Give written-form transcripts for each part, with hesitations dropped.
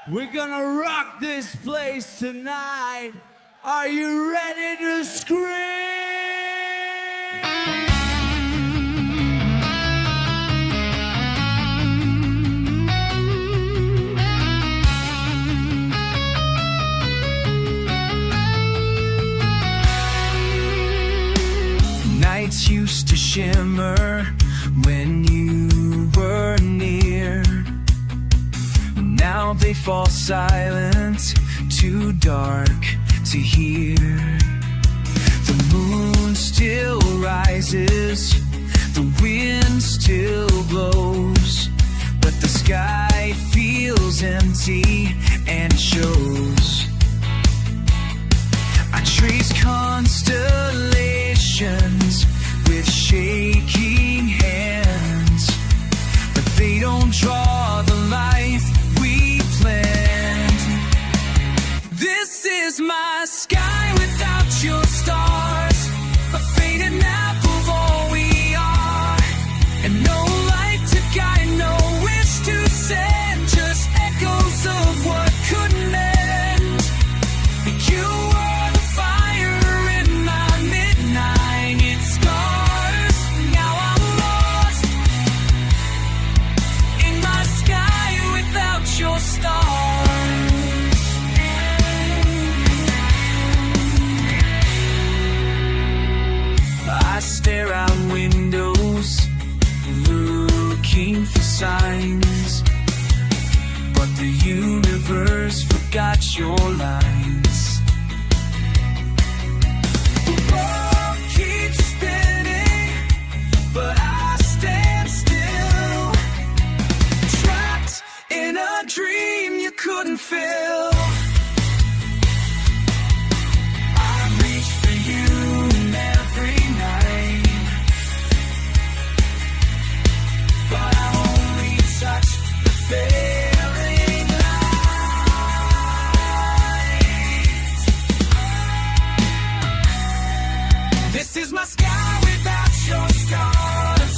We're gonna rock this place tonight. Are you ready to scream? Nights used to shimmer when you were near. Now they fall silent, too dark to hear. The moon still rises, the wind still blows, but the sky feels empty and it shows. I trace constellations with shaking hands, but they don't draw the life we planned. This is my sky without your stars, a faded map of all we are, and no light to guide, no wish to send, just echoes of what couldn't end. You were the fire in my midnight scars. Now I'm lost in my sky without your stars. I stare out windows looking for signs, but the universe forgot your lines. The world keeps spinning, but I stand still, trapped in a dream you couldn't fill. I reach for you every night, but I only touch the failing light. This is my sky without your stars,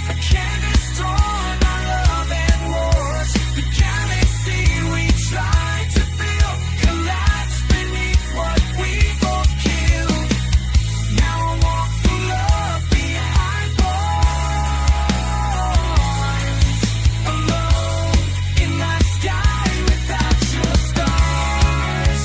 a canvas torn by love and wars. The galaxy we tried to build collapsed beneath what we both killed. Now I walk for love behind bars, alone in my sky without your stars.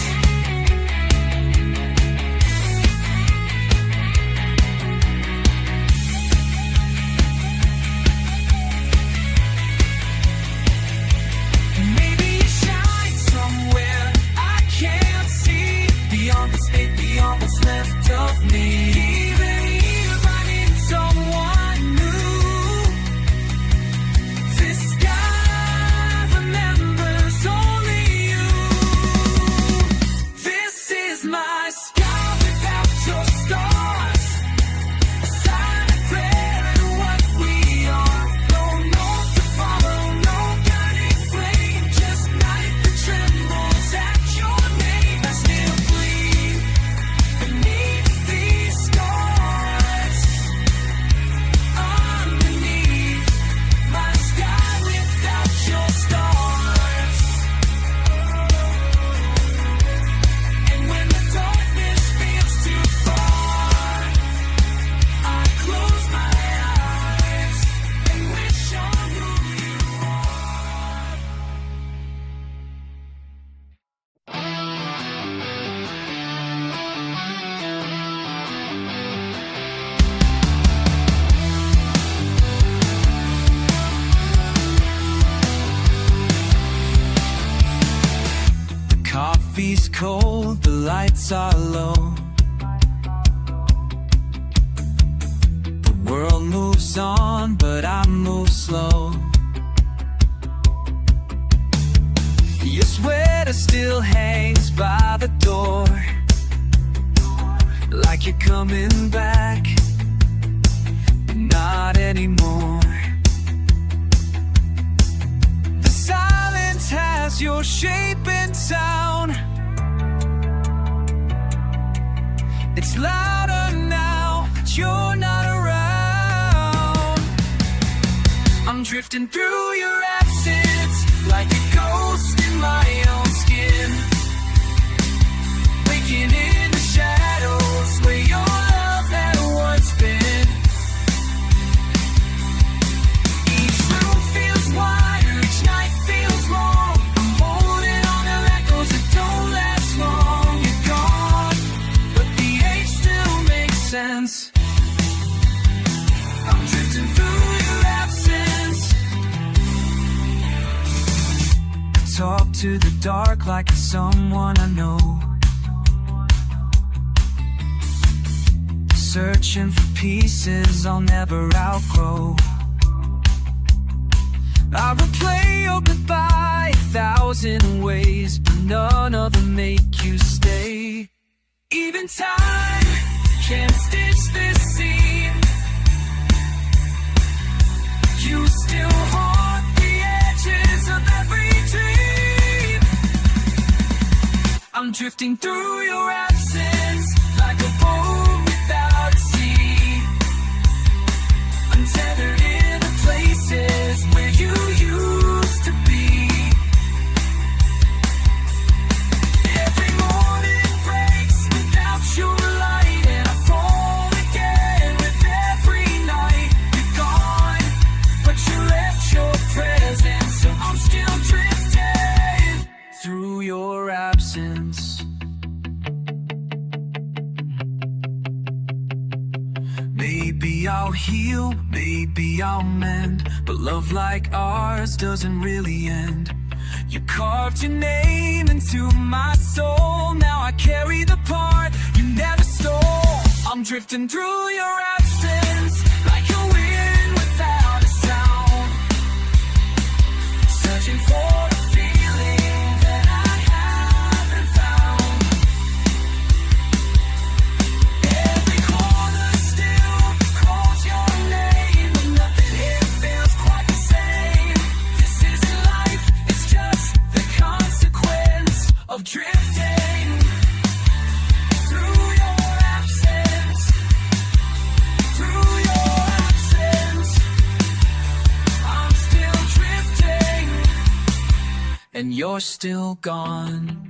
Maybe you shine somewhere I can't see, beyond the state, beyond what's left of me. Even if I need someone new, this sky remembers only you. This is my sky without your stars, a silent prayer in what we are. No north to follow, no guiding flame, just night that trembles at your name. I still bleed beneath these stars, underneath my sky without your stars. And when the darkness feels too far, I close my eyes and wish on who you are. The coffee's cold, the lights are low. The world moves on, but I move slow. Your sweater still hangs by the door, like you're coming back, but not anymore. The silence has your shape and sound. It's louder now that you're not around. I'm drifting through your absence like a ghost in my talk to the dark like it's someone I know. Searching for pieces I'll never outgrow. I replay your goodbye 1,000 ways, but none of them make you stay. Even time can't stitch this scene. You still haunt the edges of every dream. I'm drifting through your absence like a boat without a sea, untethered in the places where you used to be. Every morning breaks without your light, and I fall again with every night. You're gone, but you left your presence, so I'm still drifting through your absence. Maybe I'll heal, maybe I'll mend, but love like ours doesn't really end. You carved your name into my soul, now I carry the part you never stole. I'm drifting through your absence like a wind without a sound, searching for a feeling that I haven't found. Every corner still calls your name, but nothing here feels quite the same. This isn't life, it's just the consequence of drifting through your absence. Through your absence, I'm still drifting, and you're still gone.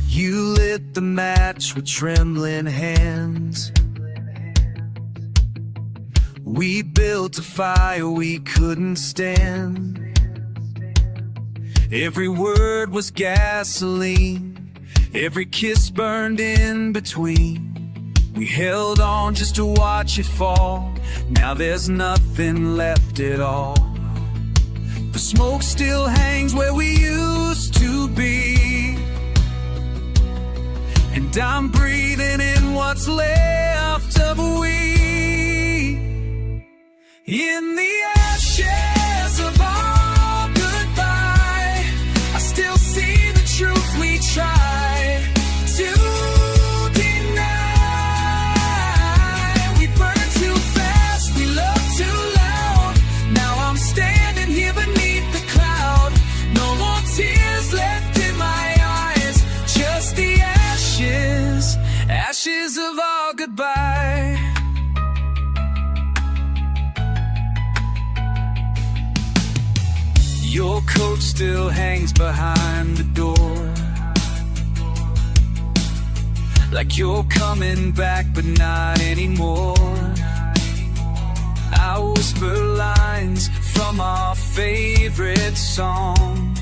You lit the match with trembling hands. We built a fire we couldn't stand. Every word was gasoline, every kiss burned in between. We held on just to watch it fall. Now there's nothing left at all. The smoke still hangs where we used to be, and I'm breathing in what's left of a we. In the ashes of our goodbye, I still see the truth we tried to deny. We burned too fast, we loved too loud. Now I'm standing here beneath the cloud. No more tears left in my eyes, just the ashes, ashes of our goodbye. Your coat still hangs behind the door, like you're coming back but not anymore. I whisper lines from our favorite song,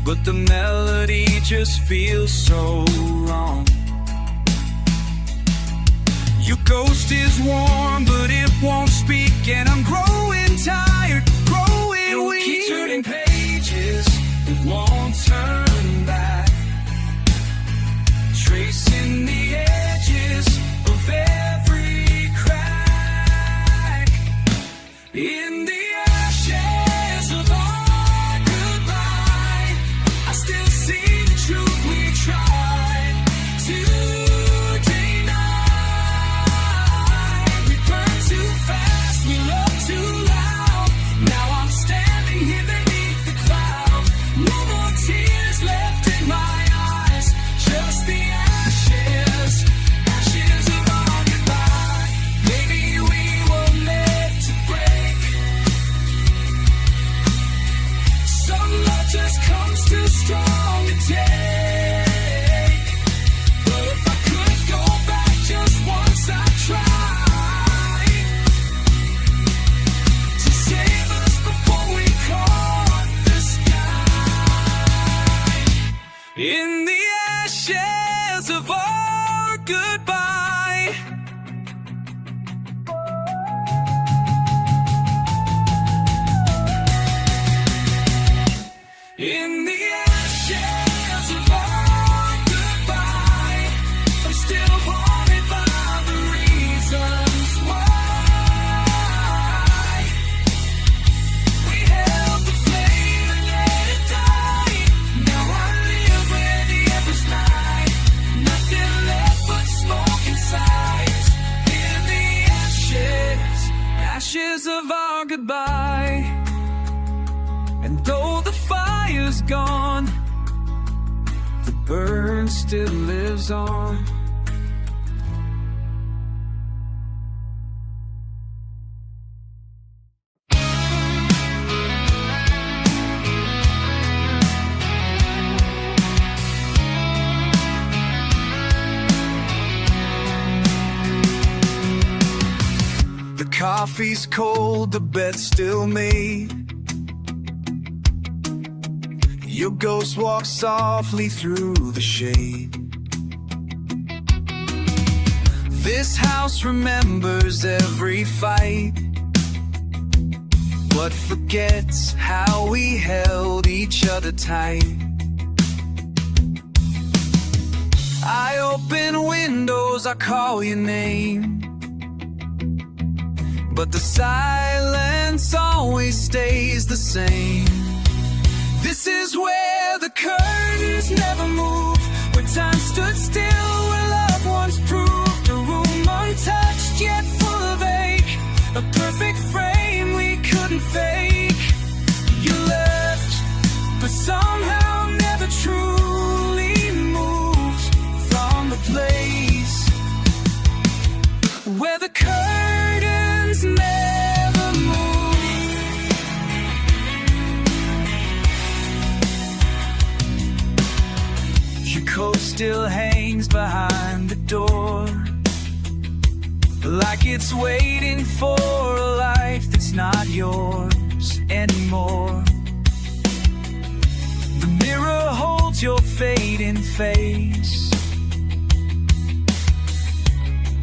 but the melody just feels so wrong. Your ghost is warm, but it won't speak, and I'm growing tired, growing weak. Keep turning pages, it won't turn back, tracing the edges of every crack. In the ashes of our goodbye, I still see the truth we tried to deny. We burned too fast, we loved too loud. goodbye. In the ashes of our goodbye, I'm still haunted by the reasons why we held the flame and let it die. Now I live where the embers lie, nothing left but smoke inside. In the ashes, ashes of our goodbye. And though the fire's gone, the burn still lives on. The coffee's cold, the bed's still made. Your ghost walks softly through the shade. This house remembers every fight, but forgets how we held each other tight. I open windows, I call your name, but the silence always stays the same. This is where the curtains never move, where time stood still, where loved ones proved. A room untouched yet full of ache, a perfect frame we couldn't fake. You left, but somehow never truly moved from the place where the curtains never moved. Your coat still hangs behind the door, like it's waiting for a life that's not yours anymore. The mirror holds your fading face,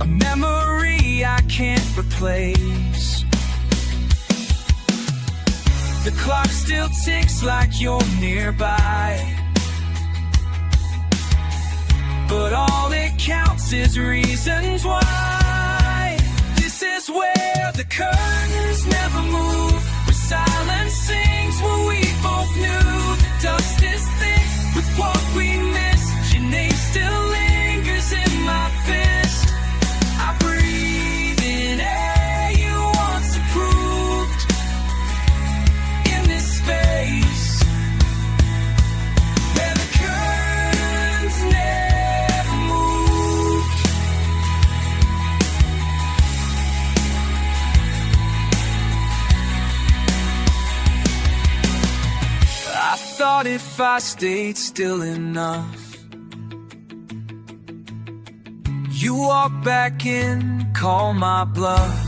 a memory I can't replace. The clock still ticks like you're nearby, but all it counts is reasons why. This is where the curtains never move, where silence sings, where we both knew the dust is thick with what we missed. Your name still lingers in my fist. I breathe in air you once approved. In this space where the curtains never moved. I thought if I stayed still enough, you walk back in, call my bluff.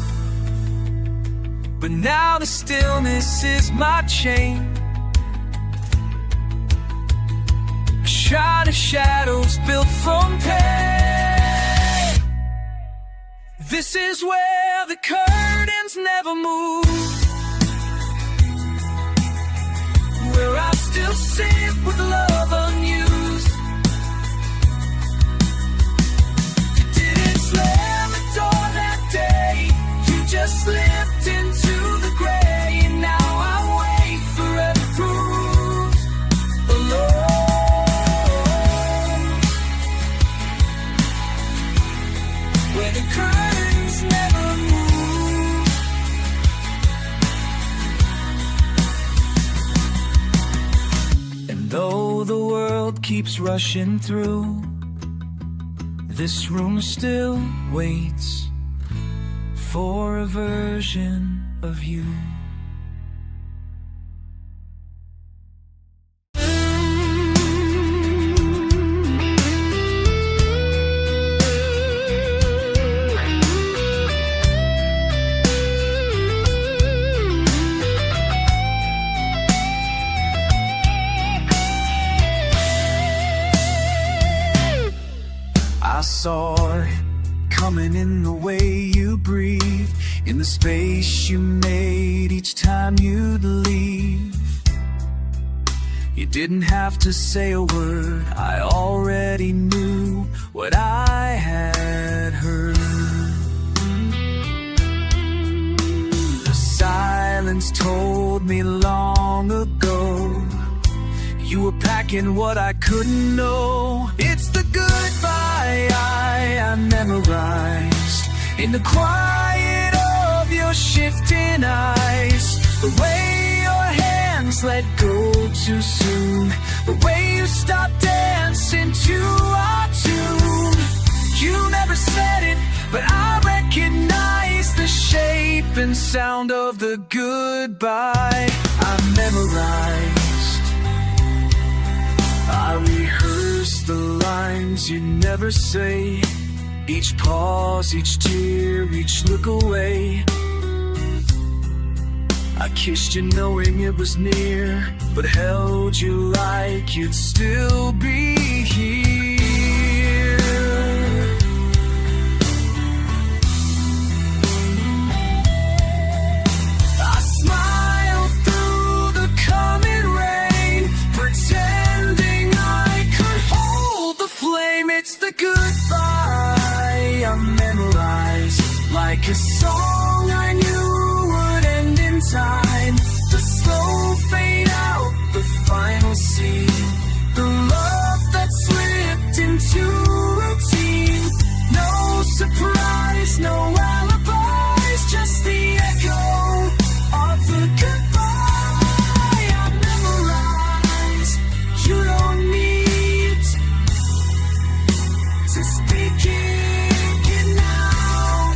But now the stillness is my chain, a shot of shadows built from pain. This is where the curtains never move, where I still sit with love unused. You didn't slam the door that day, you just slipped into the gray. And now I wait forever proved alone, where the curtains never move. And though the world keeps rushing through, this room still waits for a version of you. I saw space you made each time you'd leave. You didn't have to say a word, I already knew what I had heard. The silence told me long ago you were packing what I couldn't know. It's the goodbye I memorized in the quiet of your shifting eyes. The way your hands let go too soon, the way you stopped dancing to our tune. You never said it, but I recognize the shape and sound of the goodbye I memorized. I rehearsed the lines you never say, each pause, each tear, each look away. I kissed you knowing it was near, but held you like you'd still be here. I smiled through the coming rain, pretending I could hold the flame. It's the goodbye I memorized, like a song I knew would end in time. The slow fade out, the final scene, the love that slipped into routine. No surprise, no alibis, just the echo of the goodbye I memorized. You don't need to speak it now.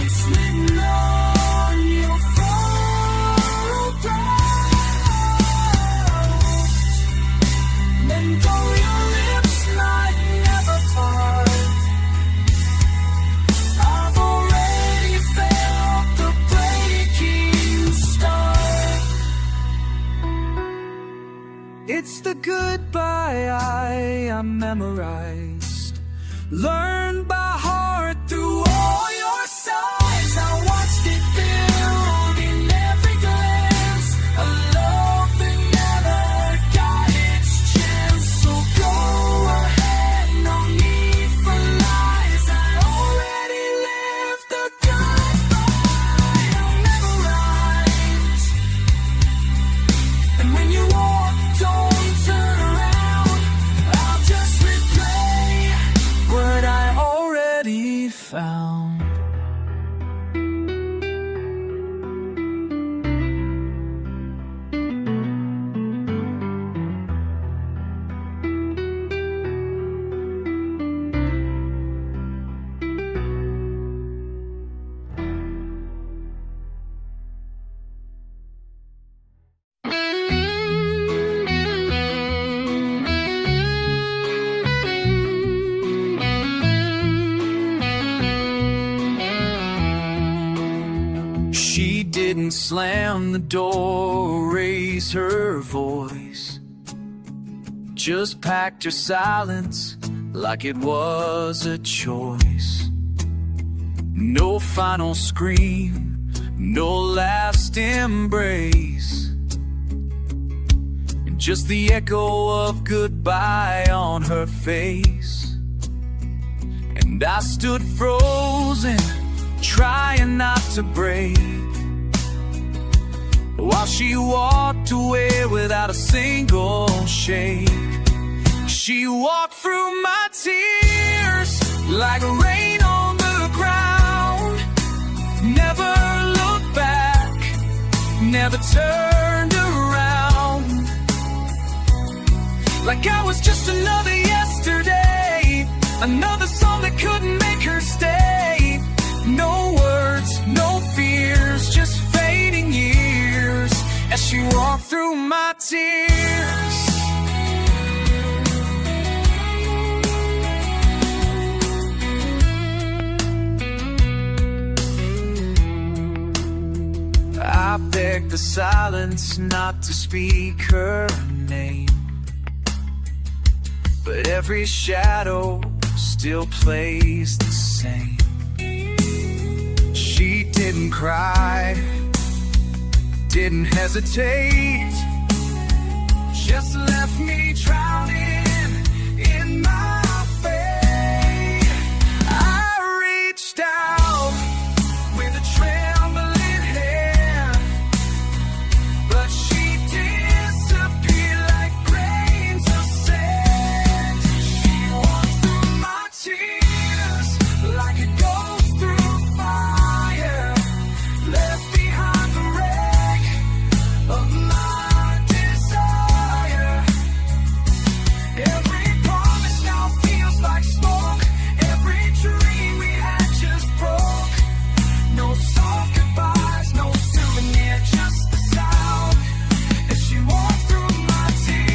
It's written on your photograph. And though your lips might never part, I've already felt the breaking start. It's the goodbye I memorized, learned by heart through all your sighs. I watched it build in every glance, a love that never got its chance. So go ahead, no need for lies. I already lived the goodbye I memorized. And when you walk, don't turn around, I'll just replay what I already found. She didn't slam the door or raise her voice, just packed her silence like it was a choice. No final scream, no last embrace, and just the echo of goodbye on her face. And I stood frozen, trying not to break, while she walked away without a single shake. She walked through my tears like rain on the ground, never looked back, never turned around. Like I was just another yesterday, another song that couldn't make her stay. No words, no fears, just fading years as she walked through my tears. I begged the silence not to speak her name, but every shadow still plays the same. She didn't cry, didn't hesitate, just left me drowning in my fate. I reached out with a trembling hand, but she disappeared like grains of sand. She walked through my tears like a ghost through fire, left behind the wreck of my desire. Every promise now feels like smoke, every dream we had just broke. No soft goodbyes, no souvenir, just the sound as she walked through my tears.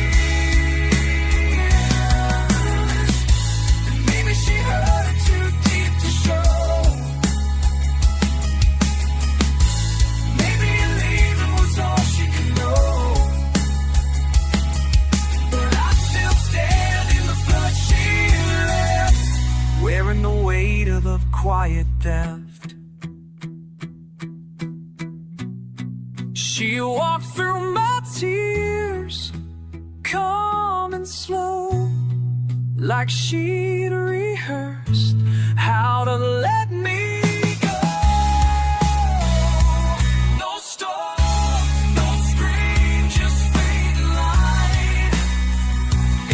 And maybe she heard it too deep to show. Maybe leaving was all she could know. But I still stand in the flood she left, wearing the weight of a quiet theft. She walked through my tears, calm and slow, like she'd rehearsed how to let me go. No storm, no scream, just fading light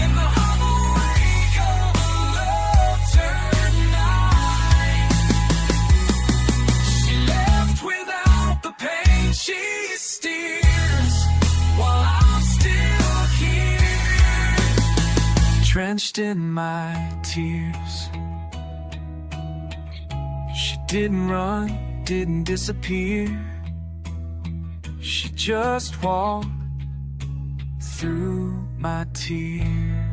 in the hollow wake of a love-turned night. She left without the pain she steers, while I'm still here, drenched in my tears. She didn't run, didn't disappear. She just walked through my tears.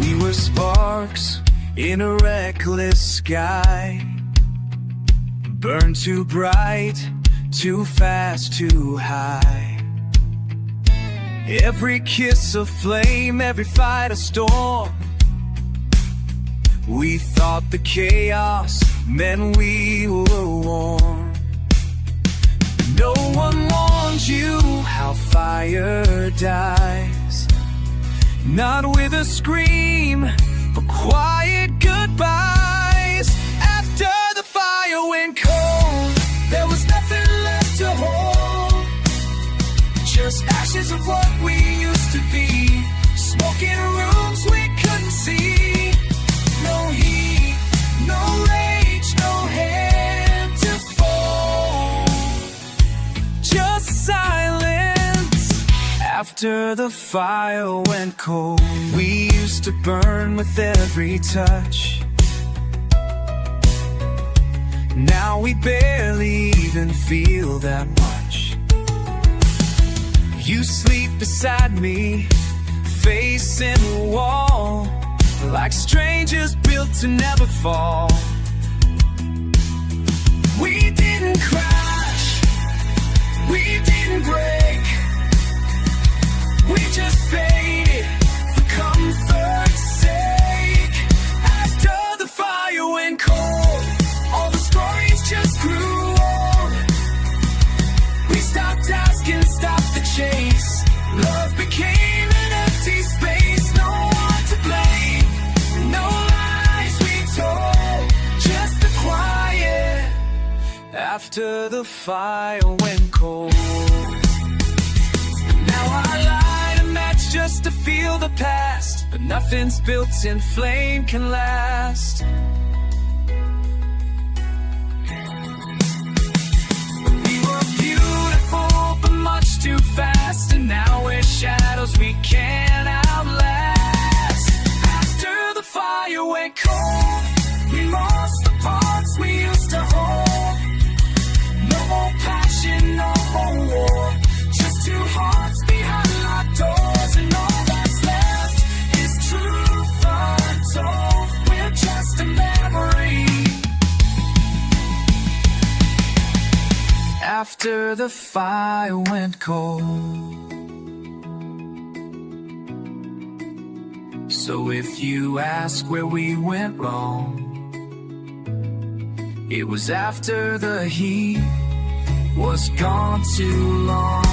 We were sparks in a reckless sky, burned too bright, too fast, too high. Every kiss a flame, every fight a storm. We thought the chaos meant we were warm. No one warned you how fire dies, not with a scream, but quiet goodbyes. After the fire went cold, there was nothing left to hold, just ashes of what we used to be, smoke in rooms we couldn't see. No heat, no rage, no hand to fold, just silence. After the fire went cold, we used to burn with every touch. Now we barely even feel that much. You sleep beside me, facing the wall, like strangers built to never fall. We didn't crash, we didn't break, we just faded for comfort's sake. After the fire went cold, all the stories just grew old. We stopped asking, stopped the chase. Love became an empty space, no one to blame, no lies we told, just the quiet. After the fire went cold, now I light a match just to feel the past, but nothing's built in flame can last. We were beautiful, but much too fast, and now we're shadows we can't outlast. After the fire went cold, we lost the parts we used to hold. after the fire went cold. So if you ask where we went wrong, it was after the heat was gone too long.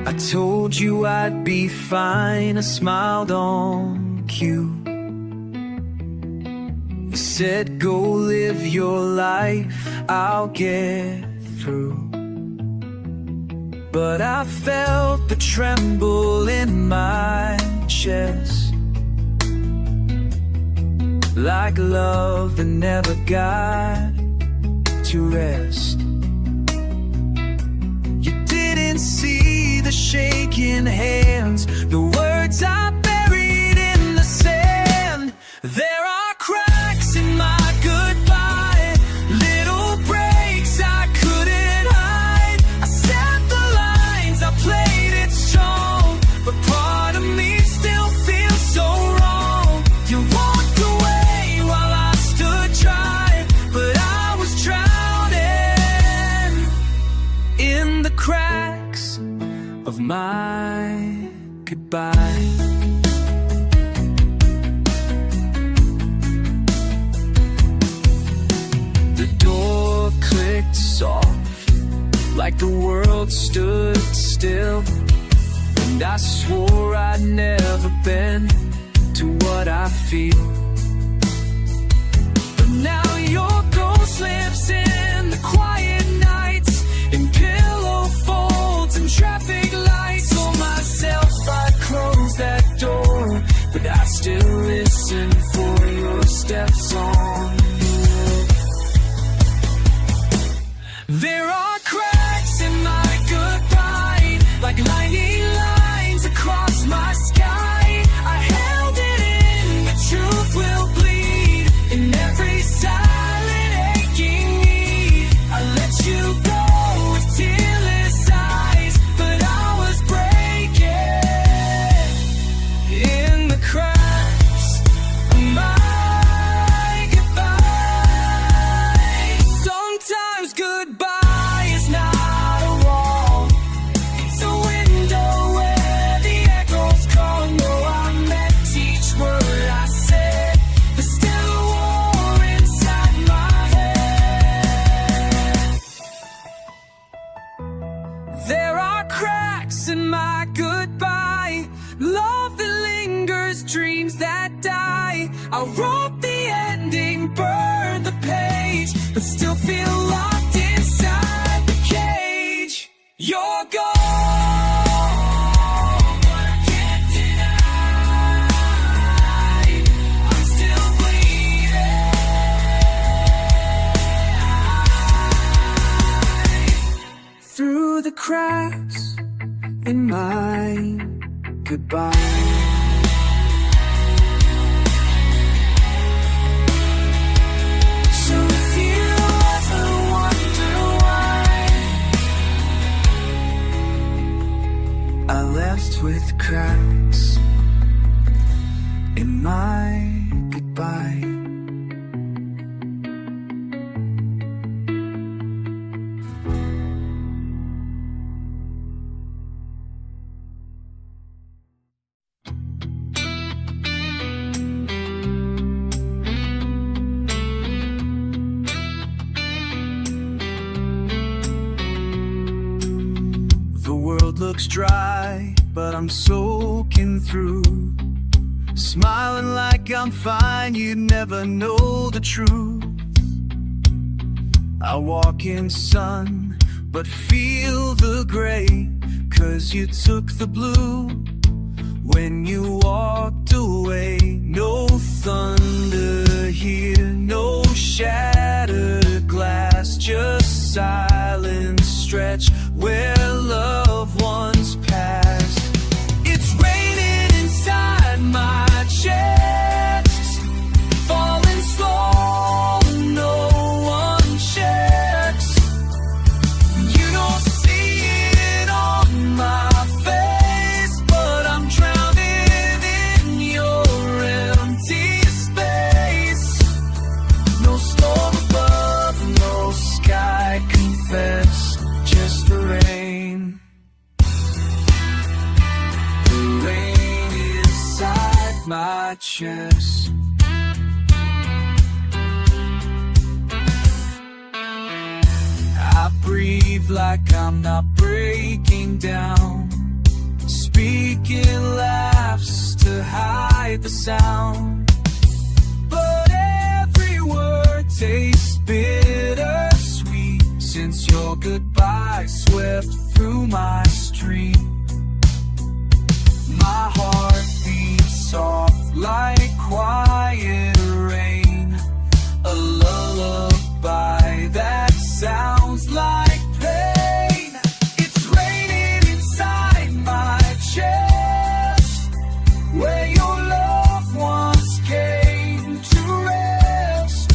I told you I'd be fine, I smiled on cue. You said go live your life, I'll get through. But I felt the tremble in my chest, like love that never got to rest. You didn't see the shaking hands, the words I buried in the sand. There are cracks in my goodbye, little breaks I couldn't hide. I said the lines, I played it strong, but part of me still feels so wrong. You walked away while I stood dry, but I was drowning in the cracks of my goodbye. The door clicked soft, like the world stood still, and I swore I'd never been to what I feel. But now your ghost lives in the quiet nights, in pillow folds and traffic lights. Told myself I'd close that door, but I still listen for your steps on the wall. There are cracks in my goodbye, like lightning lines across my sky. I held it in, the truth will bleed in every silent aching need. I let you go with tearless eyes, but I was breaking in the cracks of my goodbye. Sometimes goodbye is not a wall, it's a window where the echoes call. No, I meant each word I said, but still a war inside my head. There are cracks in my goodbye, love that lingers, dreams that die. I wrote the ending, burned the page, but still feel locked inside the cage. You're gone, but I can't deny I'm still bleeding through the cracks in my goodbye. So if you ever wonder why I left with cracks in my goodbye. The world looks dry, but I'm soaking through, smiling like I'm fine. You'd never know the truth. I walk in sun, but feel the gray, 'cause you took the blue when you walked away. No thunder here, no shattered glass, just silent stretch where love my chest. I breathe like I'm not breaking down, speaking laughs to hide the sound. But every word tastes bittersweet, since your goodbye swept through my stream. My heart beats soft like quiet rain, a lullaby that sounds like pain. It's raining inside my chest, where your loved ones came to rest.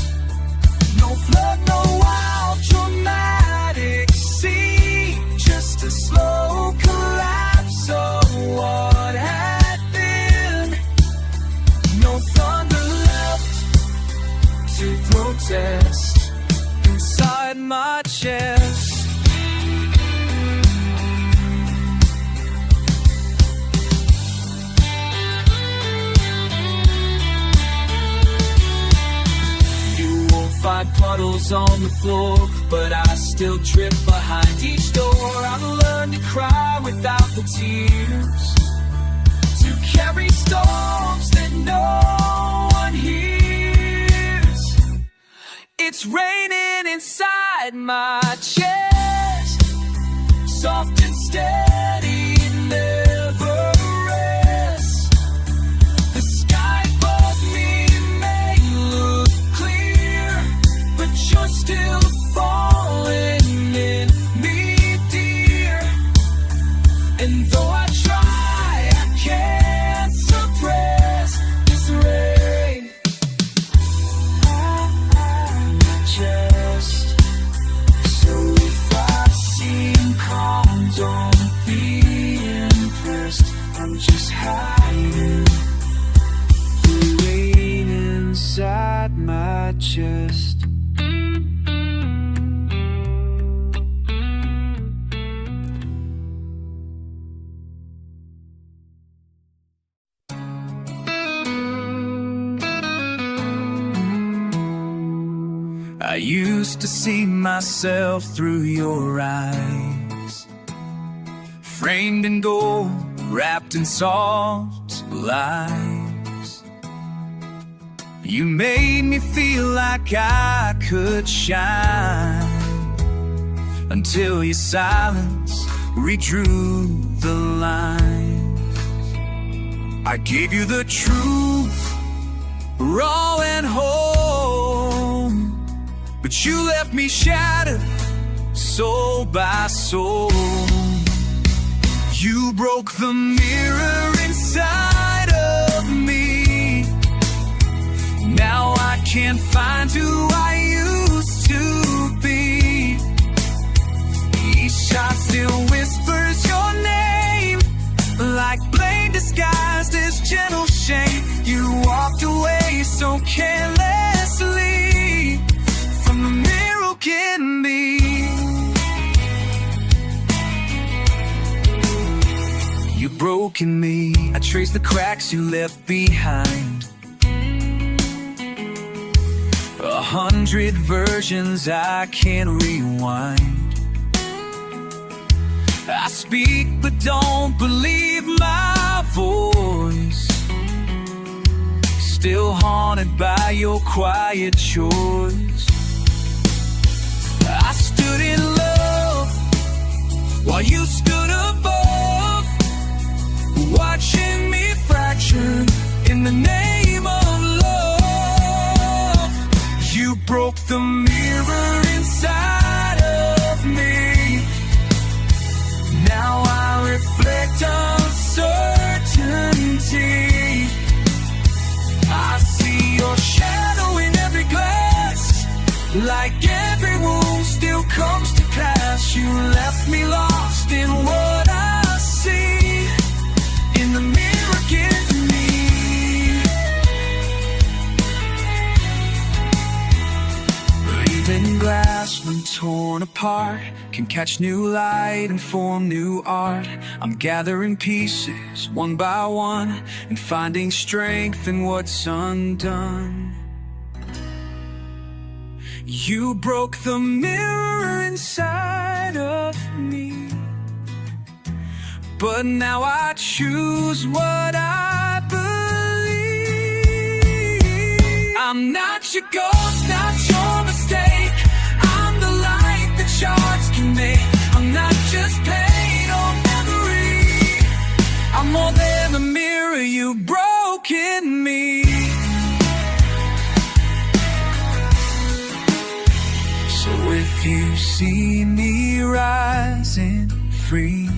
No flood, no wild dramatic scene, just a slow collapse of what had been. No thunder left to protest inside my chest. You won't find puddles on the floor, but I still drip behind each door. I've learned to cry without the tears, to carry storms that no one hears. It's raining inside my chest, soft and steady, never rests. The sky above me may look clear, but you're still falling in me, dear. And though I try, I can't suppress this rain. Chest. So if I seem calm, don't be impressed. I'm just hiding the rain inside my chest. I used to see myself through your eyes, framed in gold, wrapped in soft lies. You made me feel like I could shine, until your silence redrew the lines. I gave you the truth, raw and whole, but you left me shattered, soul by soul. You broke the mirror inside of me. Now I can't find who I used to be. Each shot still whispers your name, like blame disguised as gentle shame. You walked away so carelessly from the mirror in me. You broke in me. I traced the cracks you left behind. 100 versions I can't rewind. I speak but don't believe my voice, still haunted by your quiet choice. I stood in love while you stood above, watching me fracture in the name of love. You broke the mirror inside of me. Now I reflect uncertainty. I see your shadow in every glass, like every wound still comes to pass. You left me lost in what I see in the mirror in me. Breathing glass when torn apart can catch new light and form new art. I'm gathering pieces one by one and finding strength in what's undone. You broke the mirror inside of me, but now I choose what I believe. I'm not your ghost, not your mistake. I'm the light that shards can make. I'm not just pain or memory. I'm more than the mirror you broke in me. So if you see me rising free,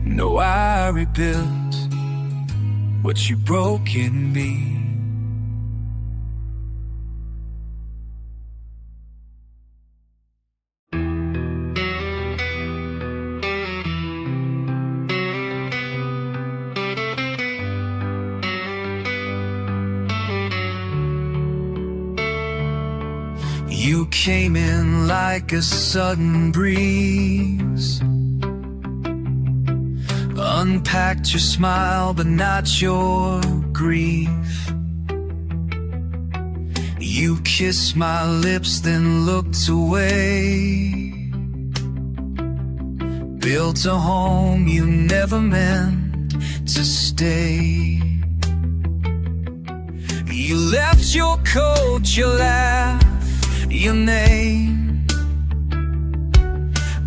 know I rebuilt what you broke in me. You came in like a sudden breeze, unpacked your smile but not your grief. You kissed my lips then looked away, built a home you never meant to stay. You left your coat, your laugh, your name,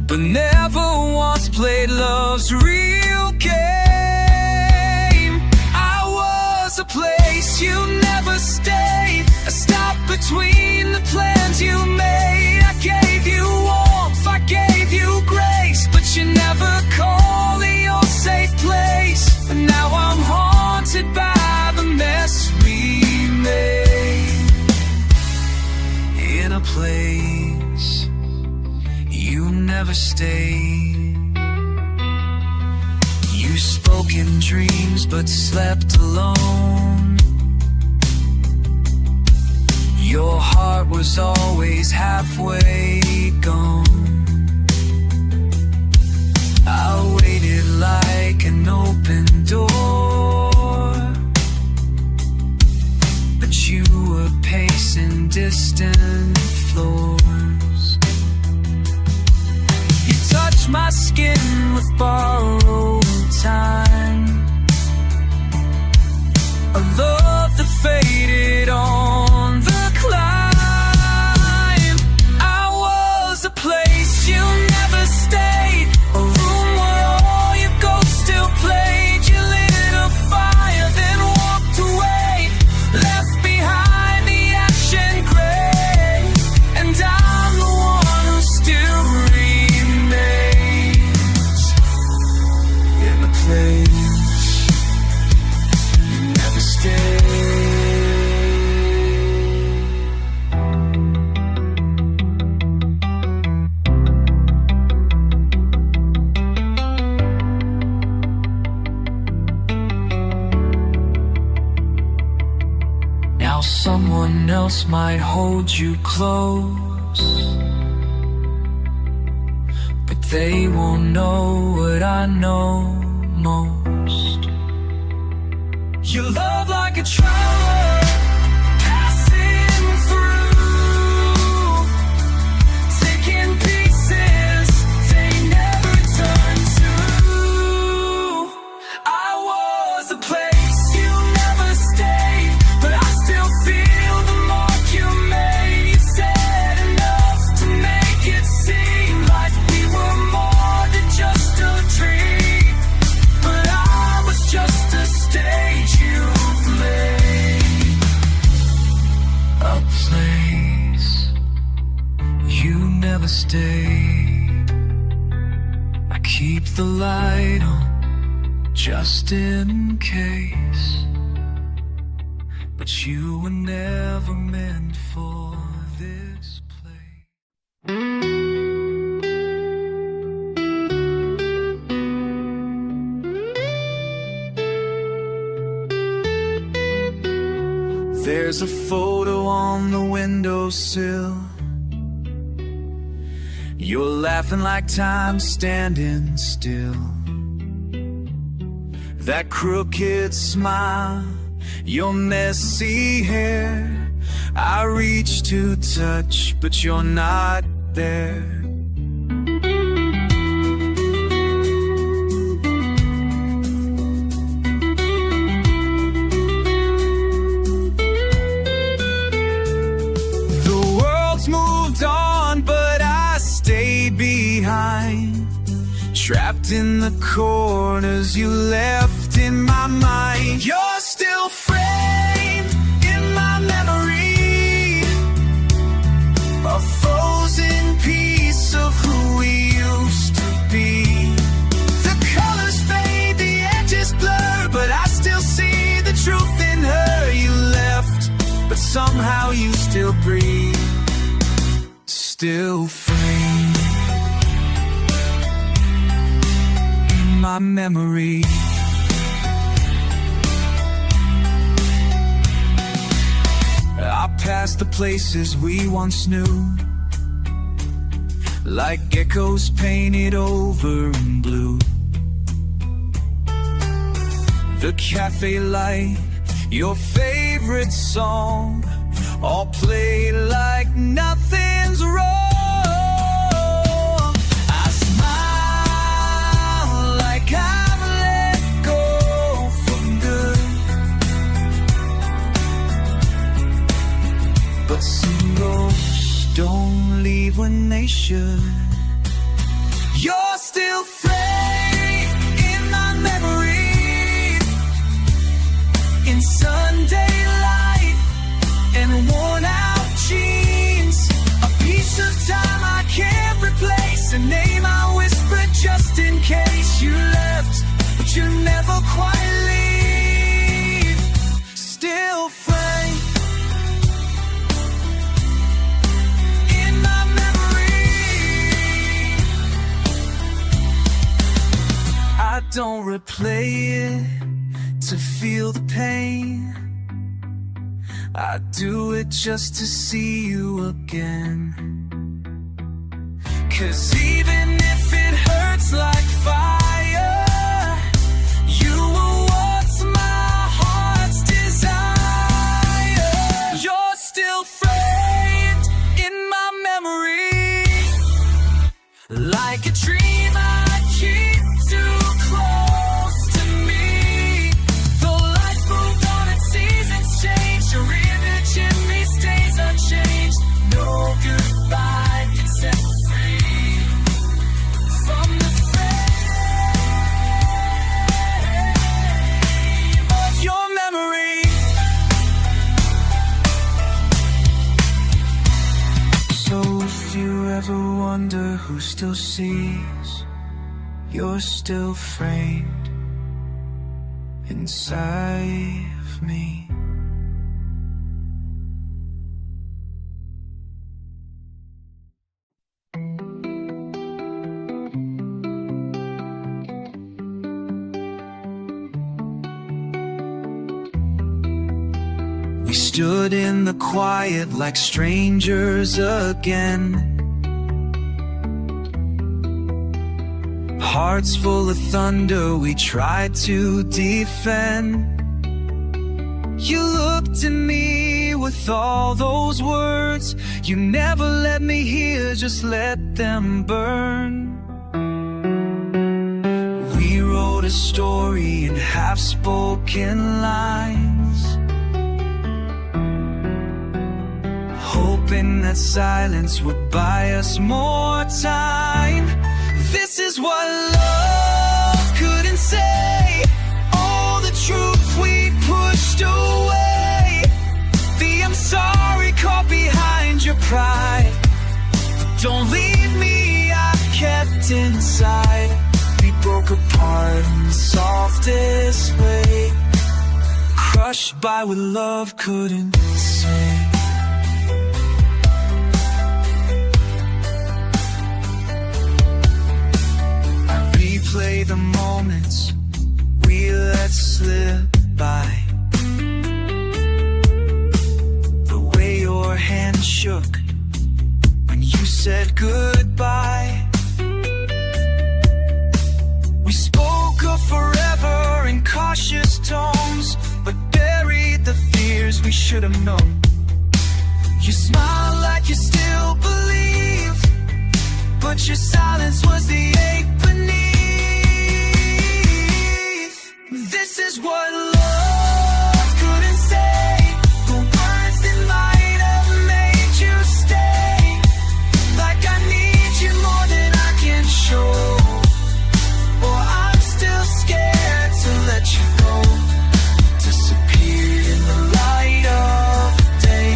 but never once played love's real game. I was a place you never stayed, a stop between the plans you made. I gave you warmth, I gave you grace, but you never called it your safe place. But now I'm haunted by the mess we made. In a place you never stayed. You spoke in dreams but slept alone. Your heart was always halfway gone. I waited like an open door, but you were pacing distant floors. You touched my skin with borrowed time, a love that faded on the climb. I was a place you never stayed, a room where all your ghosts still played. You lit a fire then walked away, left behind the ash and gray. And I'm the one who still remains in the place you never stayed. Now someone else might hold you close, but they won't know what I know most. You love like a traveler passing through, taking pieces they never turn to. I was a place you never stayed, but I still feel the mark you made. You said enough to make it seem like we were more than just a dream, but I was just a stage you played, a place you never stayed. I keep the light on just in case, but you were never meant for this place. There's a photo on the windowsill, You're laughing like time's standing still. That crooked smile, your messy hair. I reach to touch, but you're not there. The world's moved on, but I stay behind, trapped in the corners you left in my mind. You're still framed in my memory, a frozen piece of who we used to be. The colors fade, the edges blur, but I still see the truth in her. You left, but somehow you still breathe, still framed in my memory. I passed the places we once knew, like geckos painted over in blue. The cafe light, your favorite song, all played like nothing's wrong. I smile like I've let go for good, but some ghosts don't leave when they should. You're still framed in my memory, in Sunday light and worn out jeans. A piece of time I can't replace, a name I whispered just in case. You left, but you never quite leave. Still framed in my memory. I don't replay it to feel the pain, I do it just to see you again. 'Cause even if it hurts like fire, you were once my heart's desire. You're still framed in my memory, like a dream I keep too close to me. Though life moved on and seasons changed, your image in me stays unchanged. No goodbye can set me free from the frame of your memory. So if you ever wonder who still sees, you're still framed inside of me. We stood in the quiet like strangers again, hearts full of thunder we tried to defend. You looked at me with all those words you never let me hear, just let them burn. We wrote a story in half-spoken lines, hoping that silence would buy us more time. This is what love couldn't say, all the truth we pushed away. The I'm sorry caught behind your pride. Don't leave me, I kept inside. We broke apart in the softest way, crushed by what love couldn't say. Replay the moments we let slip by, the way your hand shook when you said goodbye. we should have known. You smile like you still believe, but your silence was the ache beneath. This is what love couldn't say, the words that might have made you stay. Like I need you more than I can show, or I'm still scared to let you go. Disappear in the light of day,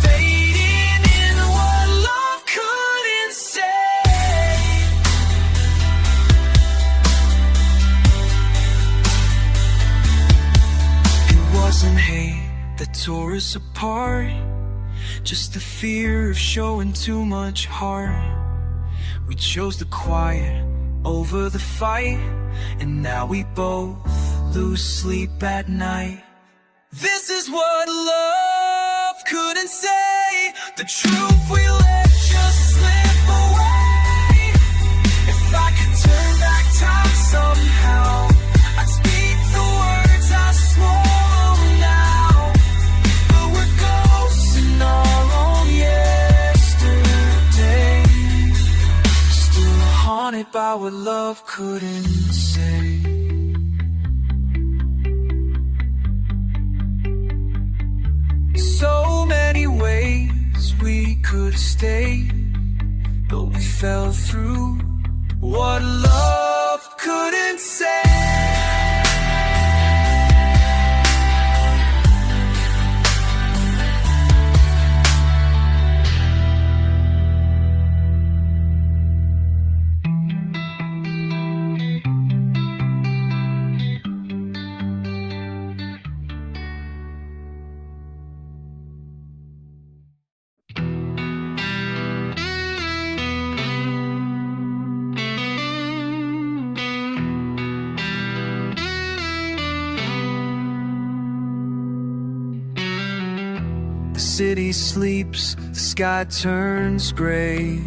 fading in what love couldn't say. It wasn't hate that tore us apart, just the fear of showing too much heart. We chose the quiet over the fight, and now we both lose sleep at night. This is what love couldn't say, the truth we let just slip away. If I could turn back time somehow, I'd speak the words I swore now. But we're ghosts in our own yesterday, still haunted by what love couldn't say. So many ways we could stay, but we fell through what love couldn't say. The city sleeps, the sky turns gray.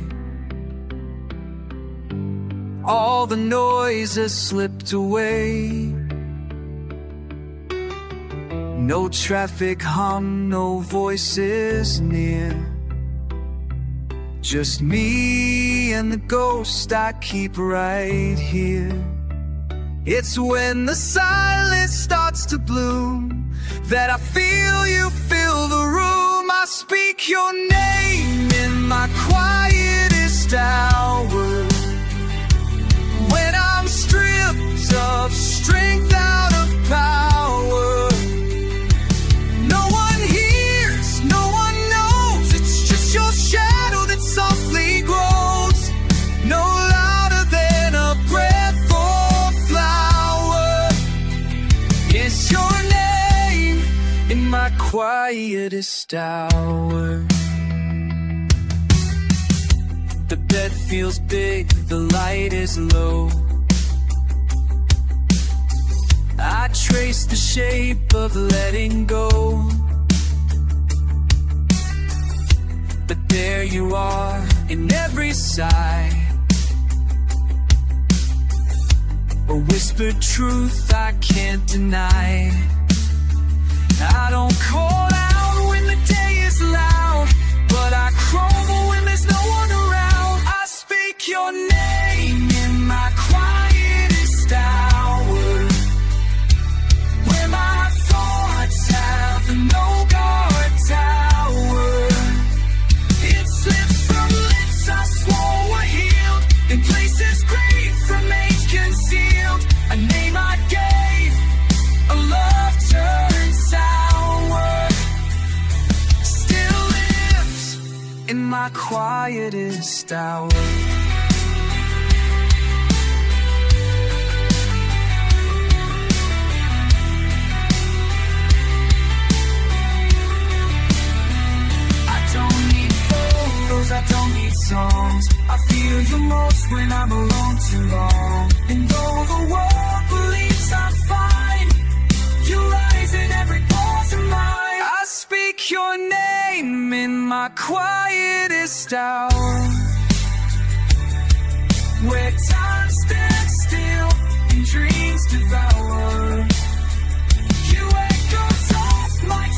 All the noise has slipped away. No traffic hum, no voices near. Just me and the ghost I keep right here. It's when the silence starts to bloom that I feel you fill the room. I speak your name in my quietest hour, when I'm stripped of strength, out of power. No one hears, no one knows, it's just your shadow that softly grows, no louder than a breath or flower. It's your name in my quietest hour. The bed feels big, the light is low. I trace the shape of letting go, but there you are in every sigh, a whispered truth I can't deny. I don't call out when the day is loud, but I crumble when there's no one around. I speak your name in my quietest hour, where my thoughts have no guard tower. It slips from lips I swore were healed, in places grief remains concealed. A name I gave, a love turned sour, still lives in my quietest hour. I don't need songs, I feel you most when I'm alone too long. And though the world believes I'm fine, you rise in every pulse of mine. I speak your name in my quietest hour, where time stands still and dreams devour. You echo soft like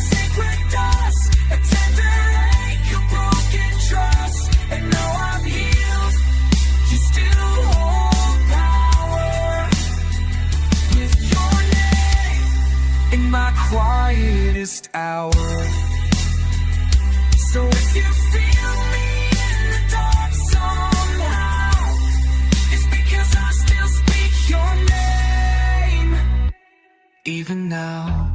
quietest hour. So if you feel me in the dark somehow, it's because I still speak your name, even now.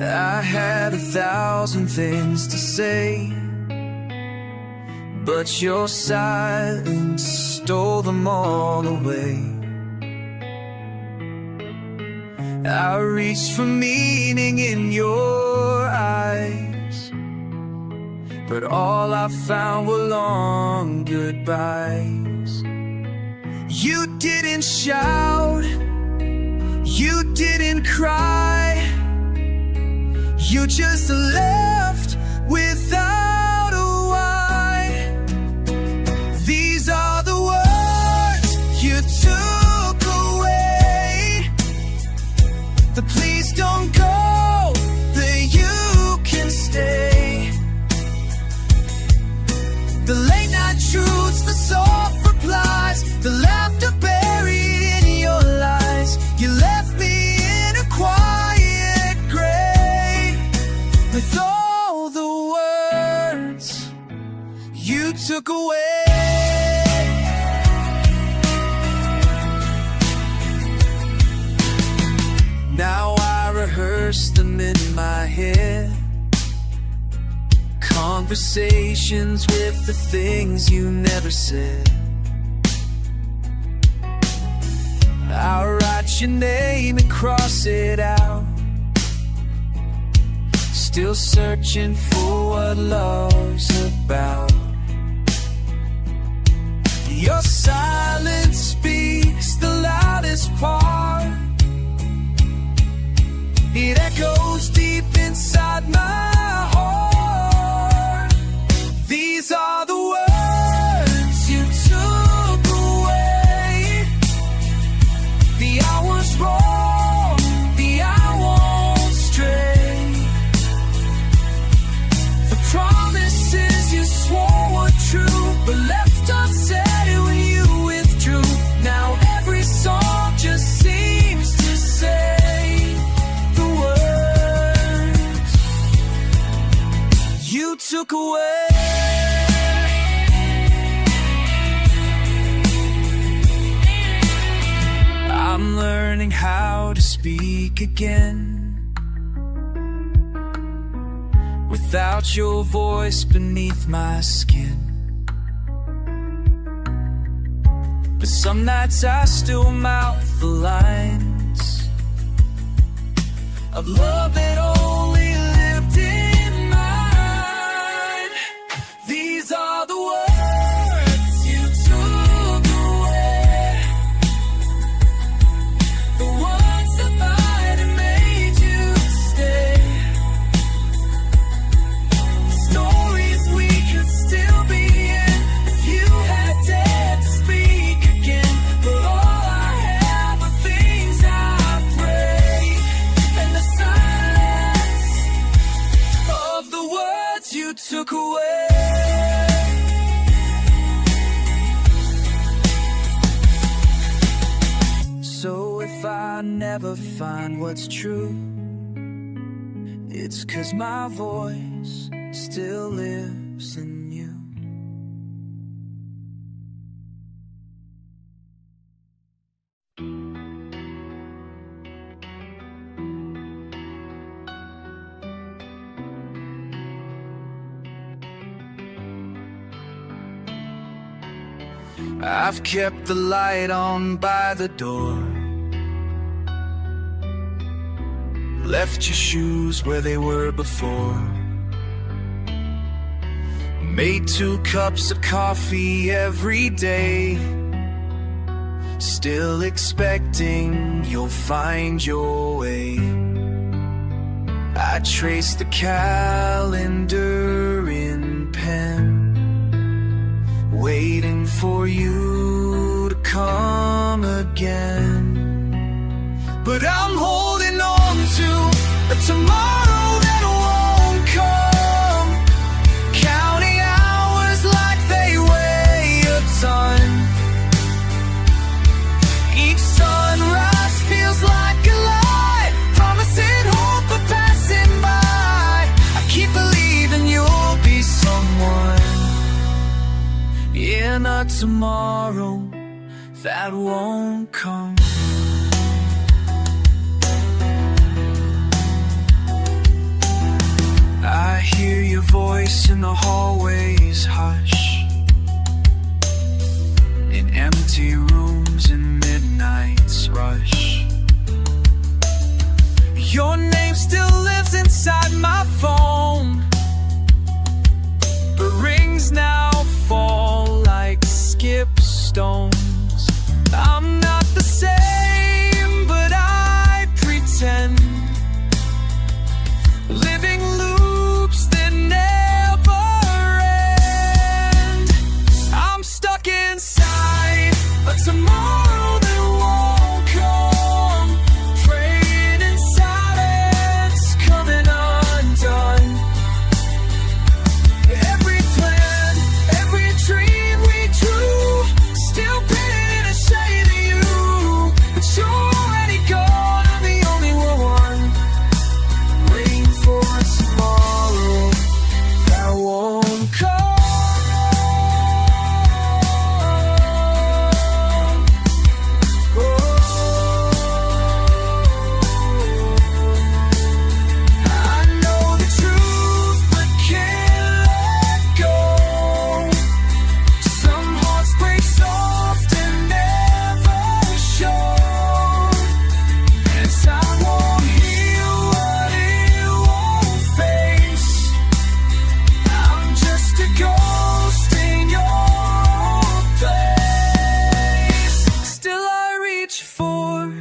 I had 1,000 things to say, but your silence stole them all away. I reached for meaning in your eyes, but all I found were long goodbyes. You didn't shout, you didn't cry, you just left without a why. These are the words you took away. The please don't go, the you can stay. The late night truths, the soft replies, the laughter buried in your lies. You left me in a quiet grave with all the words you took away. Now I rehearse them in my head, conversations with the things you never said. I write your name and cross it out, still searching for what love's about. Your silence speaks the loudest part. It echoes deep inside my heart. These are the words you took away. The hours roll, the I won't stray. The promises you swore were true, but left unsaid when you withdrew. Now every song just seems to say the words you took away. I'm learning how to speak again without your voice beneath my skin. But some nights I still mouth the lines of love that only lived in mine. These are the words you took away, the ones that might have made you stay, the stories we could still be in if you had dared to speak again. But all I have are things I pray, and the silence of the words you took away. So if I never find what's true, it's 'cause my voice still lives in you. I've kept the light on by the door, left your shoes where they were before, made 2 cups of coffee every day, still expecting you'll find your way. I trace the calendar in pen, waiting for you to come again. But I'm holding on to a tomorrow that won't come, counting hours like they weigh a ton. Each sunrise feels like a light, promising hope but passing by. I keep believing you'll be someone, yeah, not tomorrow that won't come. I hear your voice in the hallways hush, in empty rooms in midnight's rush. Your name still lives inside my phone, but rings now fall like skip stones. I'm not the same, but I pretend, living loops that never end. I'm stuck inside a tomorrow that won't come, praying in silence, coming undone. Every plan, every dream we drew, still painted a shade of you. But you're already gone, I'm the only one, waiting for tomorrow that won't come. I know the truth but can't let go. Some hearts break soft and never show, and time won't heal what it won't face. I'm just a ghost in your own place. Still I reach for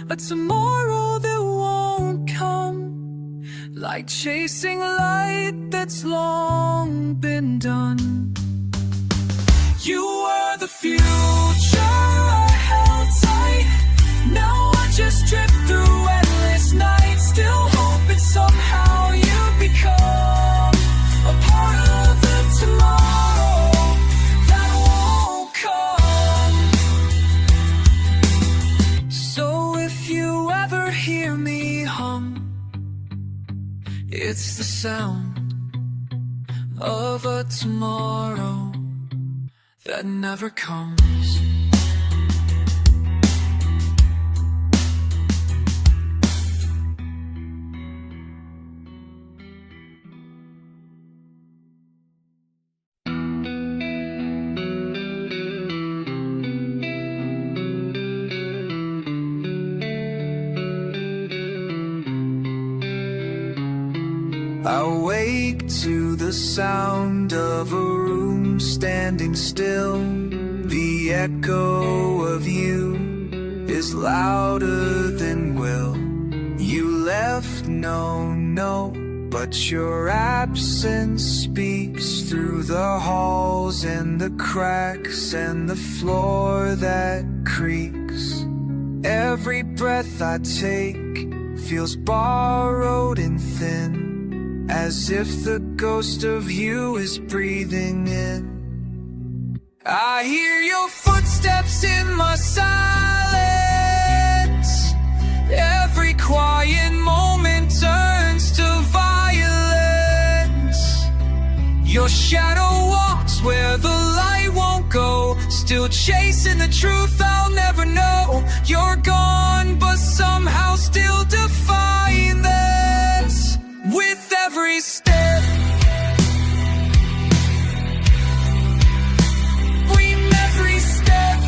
a tomorrow that won't come, like chasing light that's long been done. You were the future I held tight, now I just drift through endless nights, still hoping somehow you'd become a part of the tomorrow that won't come. So if you ever hear me hum, it's the sound of a tomorrow that never comes. I wake to the sound of a room standing still. The echo of you is louder than will. You left no note, but your absence speaks through the halls and the cracks and the floor that creaks. Every breath I take feels borrowed and thin, as if the ghost of you is breathing in. I hear your footsteps in my silence. Every quiet moment turns to violence. Your shadow walks where the light won't go, still chasing the truth I'll never know. You're gone, but somehow still defying this. With every step, every step,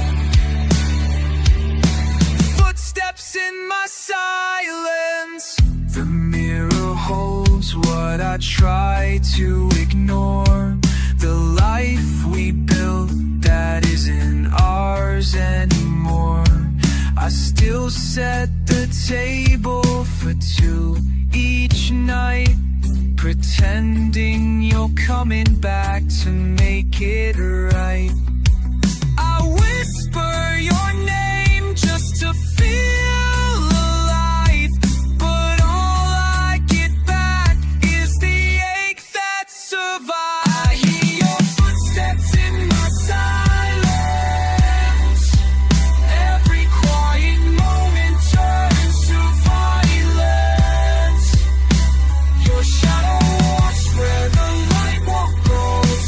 footsteps in my silence. The mirror holds what I try to ignore, the life we built that isn't ours anymore. I still set the table for two each night, pretending you're coming back to make it right. I whisper your name just to feel alive, but all I get back is the ache that survives. I hear your footsteps in my silence. Every quiet moment turns to violence. Your shadow walks where the light won't go,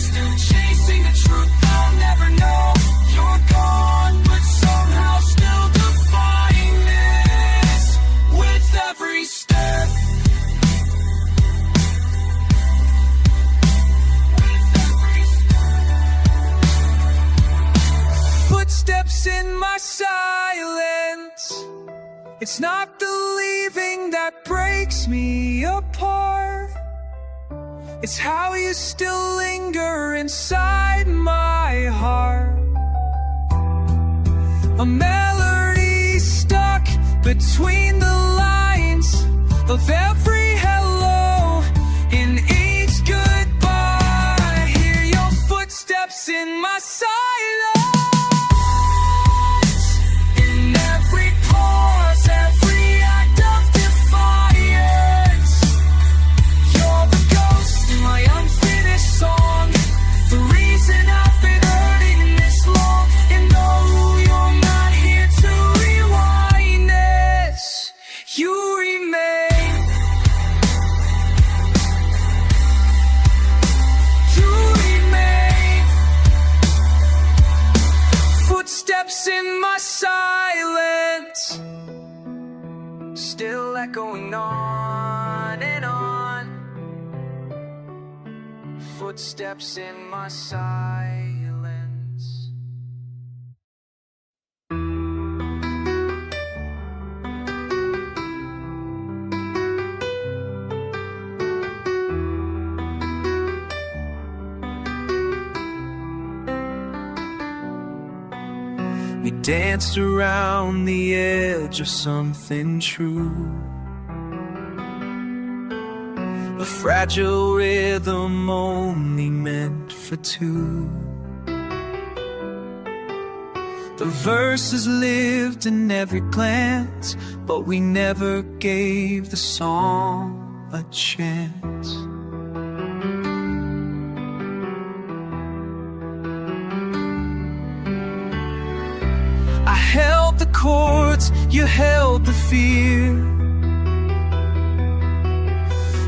still chasing the truth I'll never know. You're gone, but somehow still defying this with every step. Footsteps in my silence. It's not the leaving that breaks me apart. It's how you still linger inside my heart. A melody stuck between the lines of every hello in each goodbye. I hear your footsteps in my silence. In every pause, every act of defiance. You're the ghost in my unfinished song, the reason I've been hurting this long. And though you're not here to rewind this, you remain. You remain. Footsteps in my silence, still echoing on and on. Footsteps in my silence. We danced around the edge of something true, a fragile rhythm only meant for two. The verses lived in every glance, but we never gave the song a chance. I held the chords, you held the fear.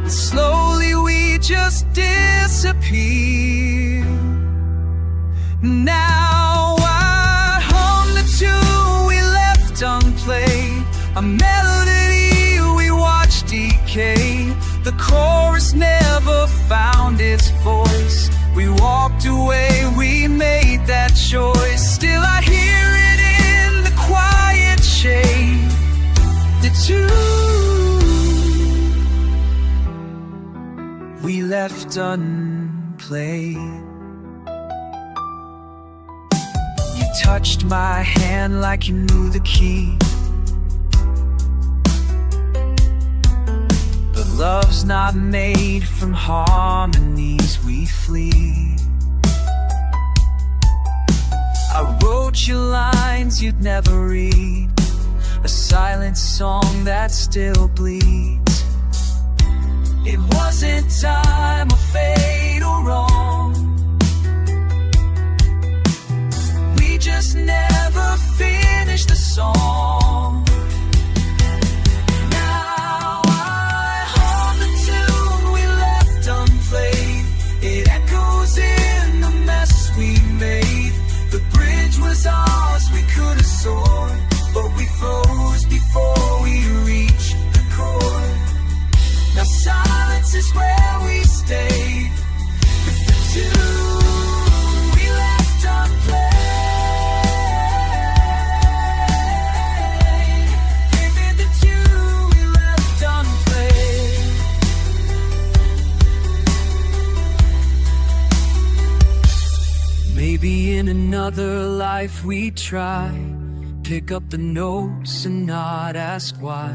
And slowly we just disappear. Now I hum the tune we left unplayed, a melody we watched decay. The chorus never found its voice. We walked away, we made that choice. Still I hear it in the quiet shade. The tune we left unplayed. You touched my hand like you knew the key, but love's not made from harmonies we flee. I wrote you lines you'd never read, a silent song that still bleeds. It wasn't time or fate or wrong, we just never finished the song. Now I hum the tune we left unplayed. It echoes in the mess we made. The bridge was ours, we could have soared, but we froze before we reached the chord. Now silence is where we stayed, with the tune we left unplayed. With the tune we left unplayed. Maybe in another life we try, pick up the notes and not ask why.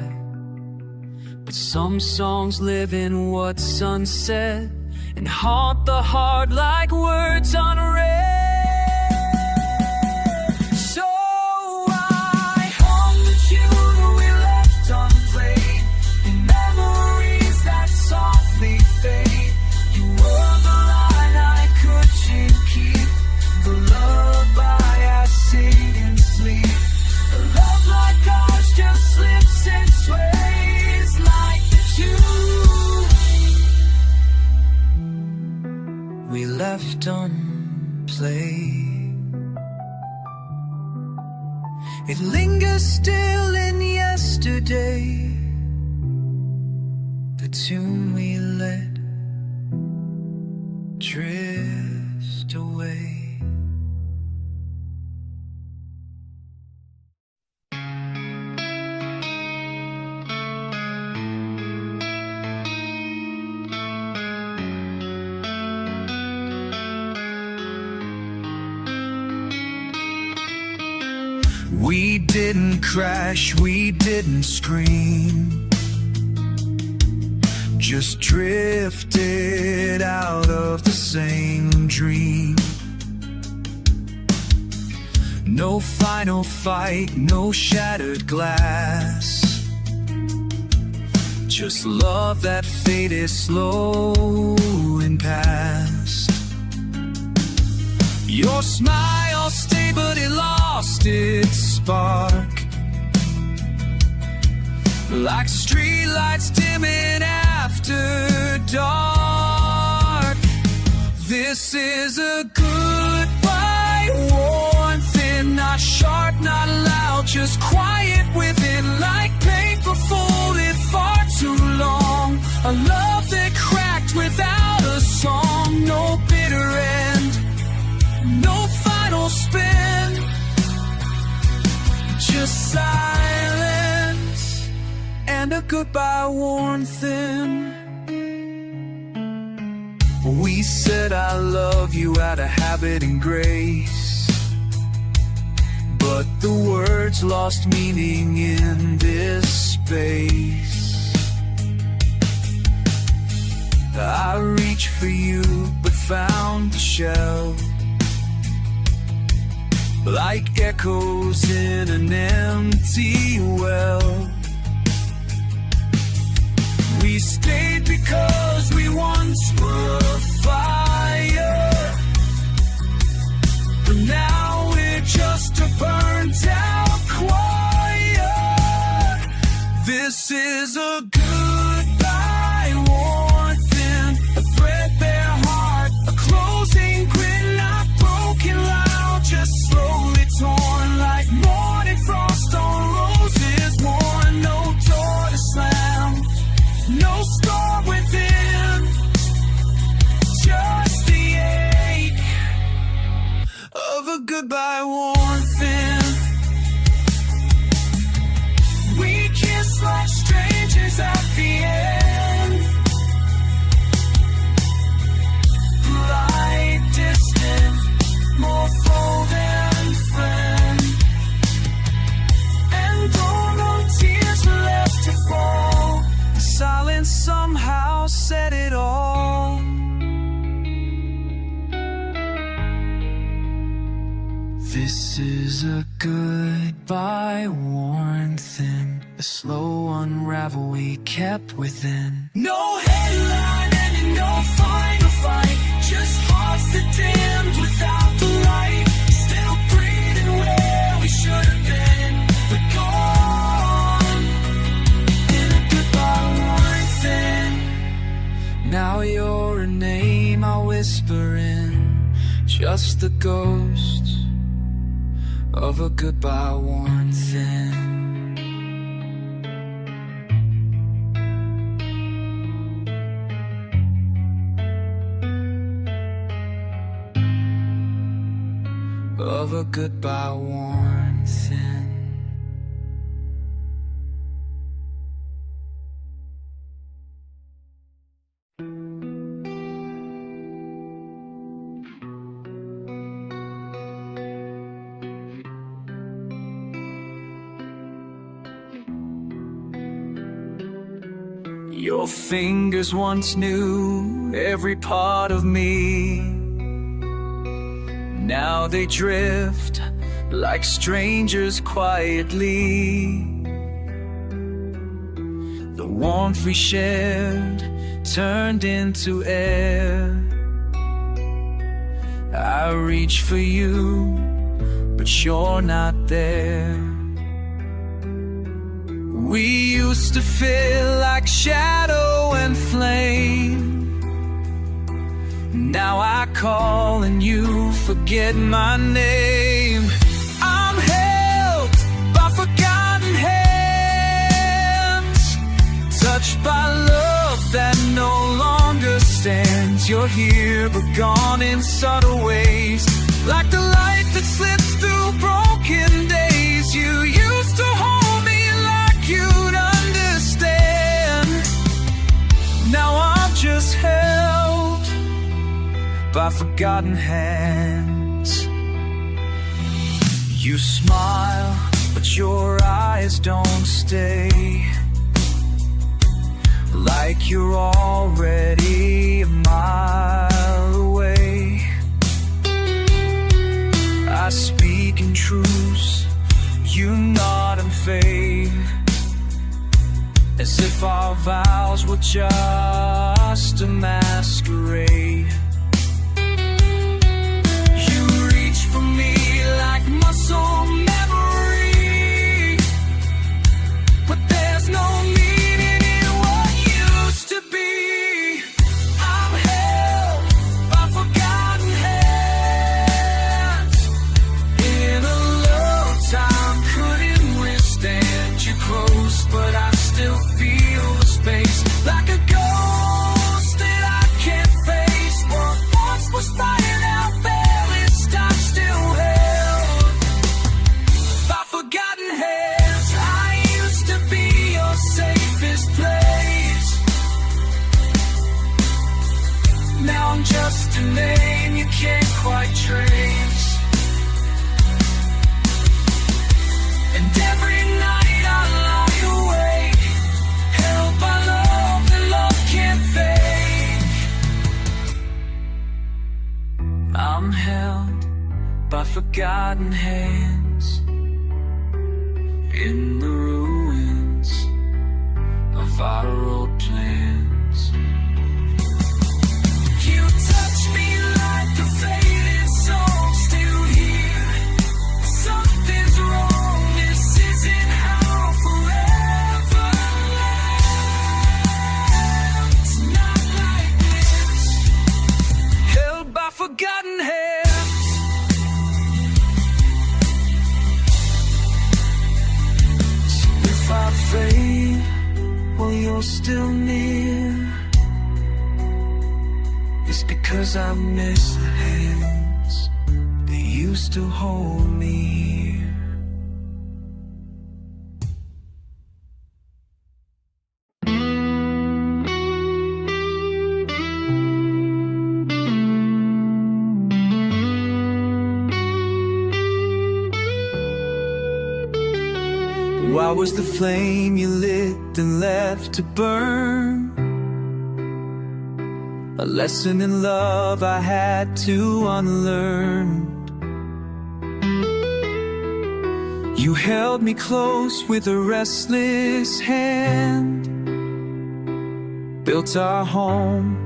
But some songs live in what's unsaid and haunt the heart like words unread. So I hum the tune we left unplayed, in memories that softly fade. You were the line I couldn't keep, the lullaby I sing in sleep. A love like ours just slips and sways like the tune we left unplayed. It lingers still in yesterday, the tune we let drift away. We didn't crash, we didn't scream, just drifted out of the same dream. No final fight, no shattered glass, just love that faded slow and past. Your smile stayed but it lost its spark, like streetlights dimming after dark. This is a goodbye, worn thin, not sharp, not loud, just quiet within, like paper folded far too long. A love that cracked without a song, no bitter end, no final spin, just silence and a goodbye worn thin. We said I love you out of habit and grace, but the words lost meaning in this space. I reached for you but found the shell, like echoes in an empty well. We stayed because we once were fire, but now we're just a burnt out choir. This is a goodbye worn thin, a threadbare heart, a closing grin, not broken loud, just slowly torn, like morning frost on roses worn. No door to slam, no star within, just the ache of a goodbye worn thin. We kiss like strangers at the end, light distant, more foe than friend, and though no tears were left to fall, silence somehow said it all. This is a goodbye worn thin, a slow unravel we kept within. No headline and no final fight, just hearts that dimmed without the light, still breathing where we should have been, but gone in a goodbye worn thin. Now you're a name I whisper in, just the ghost of a goodbye worn thin. Of a goodbye worn thin. Your fingers once knew every part of me. Now they drift like strangers quietly. The warmth we shared turned into air. I reach for you, but you're not there. We used to feel like shadow and flame. Now I call and you forget my name. I'm held by forgotten hands, touched by love that no longer stands. You're here but gone in subtle ways, like the light that slips through broken days. You used to hold me like you'd understand. Now I'm just held by forgotten hands. You smile, but your eyes don't stay, like you're already a mile away. I speak in truths, you nod and fade, as if our vows were just a masquerade. You reach for me like muscle memory, but there's no meaning in what used to be. I'm held by forgotten hands, in a love time couldn't withstand you close, but I still feel the space, like a ghost that I can't face. What once was fighting out there, this time still held by forgotten hands. I used to be your safest place. Now I'm just a name you can't quite trace. And every night I lie awake, held by love that love can't fake. I'm held by forgotten hands, in the ruins of our old plans. You touch me like a faded soul, still here. Something's wrong, this isn't how forever lasts. Not like this, held by forgotten hands. So if I fade while you're still near, it's because I miss the hands that used to hold me here. Why was the flame you lit and left to burn? A lesson in love I had to unlearn. You held me close with a restless hand, built our home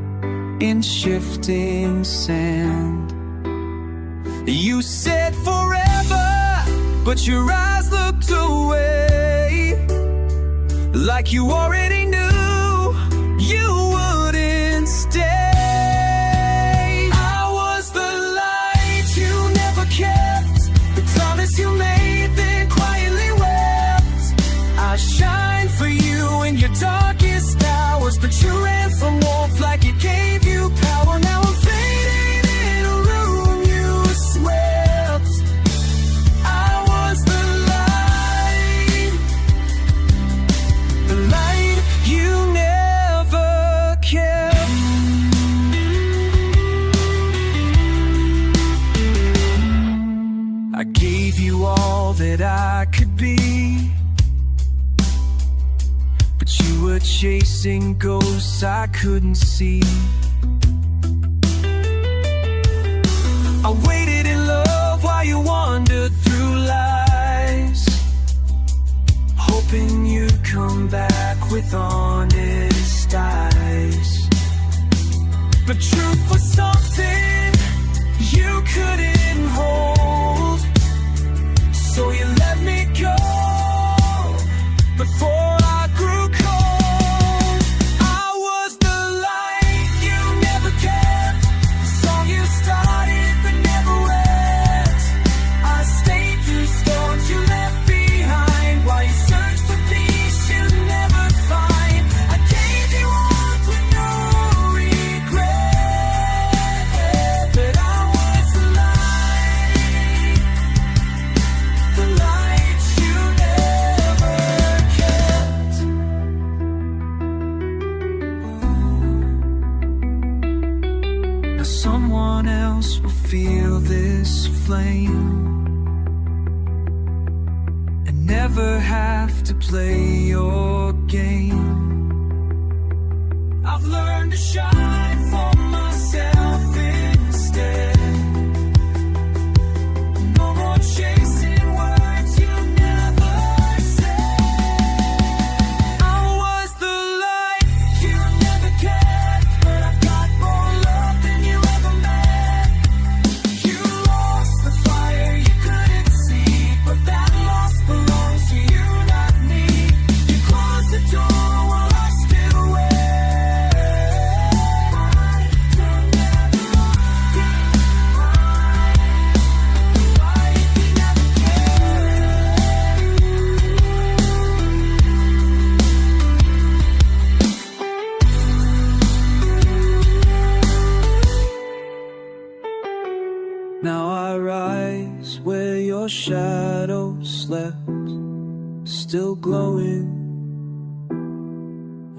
in shifting sand. You said forever, but your eyes looked away, like you already knew you wouldn't stay. I was the light you never kept, the promise you made then quietly wept. I shine for you in your darkest hours, but you ran from warmth like it gave you power. Now I'm fading in a room you swept. I was the light chasing ghosts I couldn't see. I waited in love while you wandered through lies, hoping you'd come back with honest eyes. But truth was something you couldn't hold, so you let me go before I grew cold. I was the light you never kept, the song you started but never wept. I stayed through storms you left behind, while you searched for peace you'd never find. I gave you on with no regret, but I was the light you never kept. Now someone else will feel this flame and never have to play your game. I've learned to shine for myself instead. No more chasing words you never said. I was the light you never kept, but I've got more love than you ever met. You lost the fire you couldn't see, but that loss belongs to you, not me. You closed the door while I still wait. You'll never be mine. Why you never Now I rise where your shadow slept, still glowing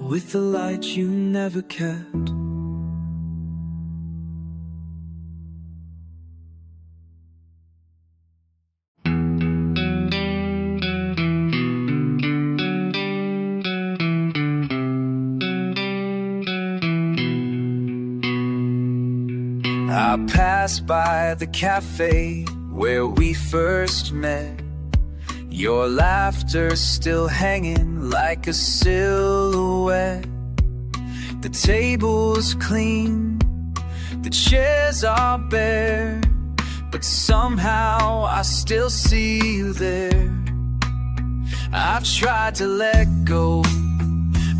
with the light you never kept. I passed by the cafe where we first met, your laughter still hanging like a silhouette. The table's clean, the chairs are bare, but somehow I still see you there. I've tried to let go,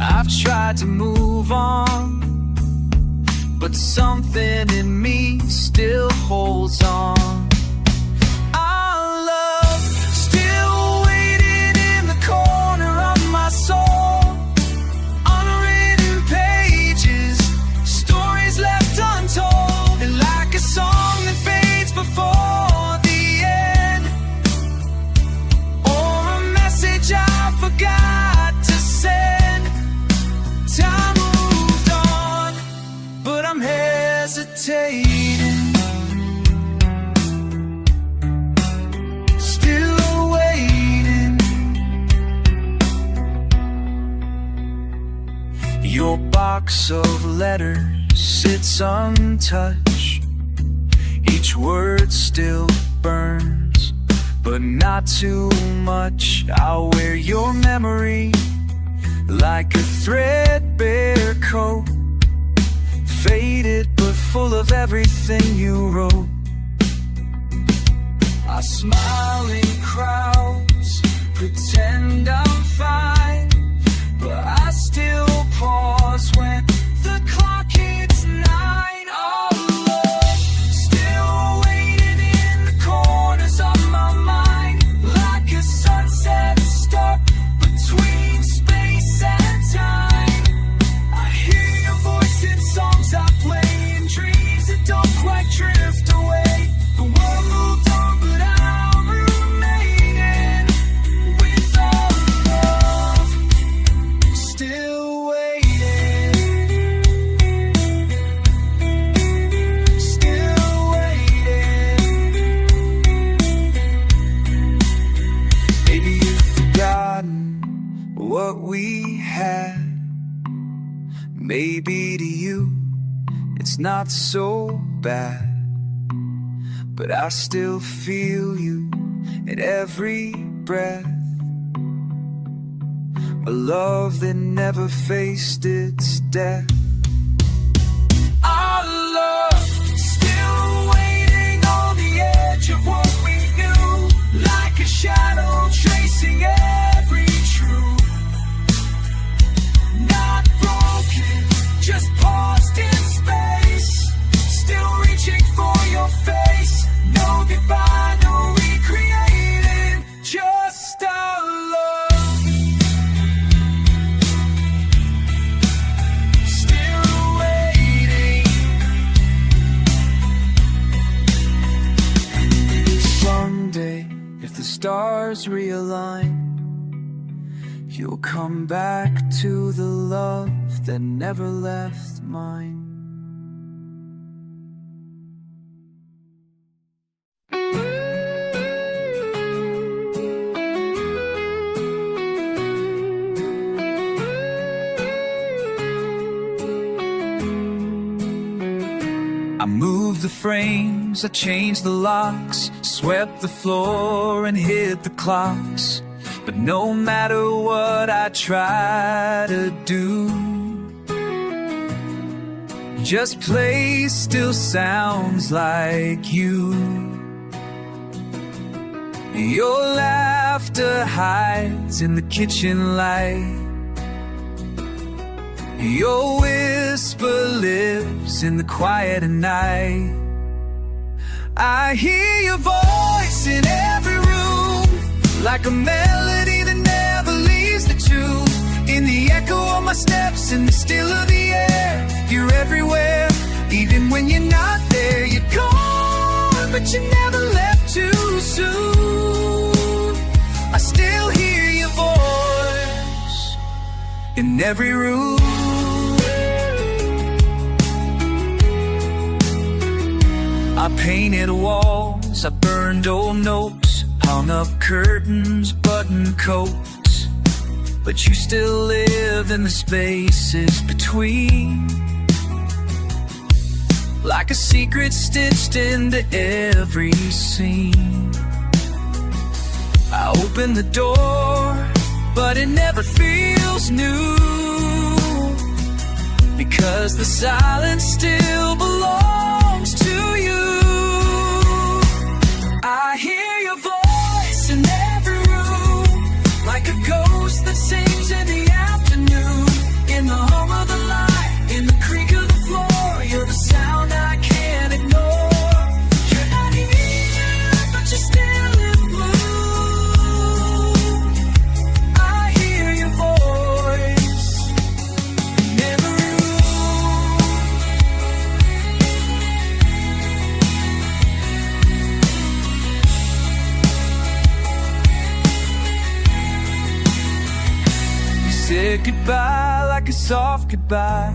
I've tried to move on, but something in me still holds on. Our love still waiting in the corner of my soul. Unwritten pages, stories left untold, and like a song that fades before the end, or a message I forgot to send. Time moved on, but I'm hesitating, still waiting. Your box of letters sits untouched, each word still burns, but not too much. I'll wear your memory like a threadbare coat, faded but full of everything you wrote. I smile in crowds, pretend I'm fine, but I still pause when the clock hits 9. Our love still waiting in the corners of my mind, like a sunset stuck between space and time. I hear your voice in songs I play, in dreams that don't quite drift away. The world moved on, but I'm remaining with our love. it's not so bad. But I still feel you at every breath. A love that never faced its death. Our love still waiting on the edge of what we knew, like a shadow tracing every truth. Not broken, just paused in space, still reaching for your face. No goodbye, no recreating, just our love. Still waiting. Someday, if the stars realign, you'll come back to the love that never left mine. I moved the frames, I changed the locks, swept the floor and hit the clocks. But no matter what I try to do, just play still sounds like you. Your laughter hides in the kitchen light. Your whisper lives in the quiet of night. I hear your voice in every room, like a melody that never leaves the tune. In the echo of my steps, in the still of the air. You're everywhere, even when you're not there. You're gone, but you never left too soon. I still hear your voice in every room. I painted walls, I burned old notes, hung up curtains, buttoned coats. But you still live in the spaces between, like a secret stitched into every scene. I open the door, but it never feels new, because the silence still belongs to you. I hear your voice in every room, like a ghost that sings in the afternoon. In the hum of the light, in the creak of the floor, you're the sound I can't ignore. You're not here, but you're still in bloom. I hear your voice in every room. You said goodbye like a soft goodbye,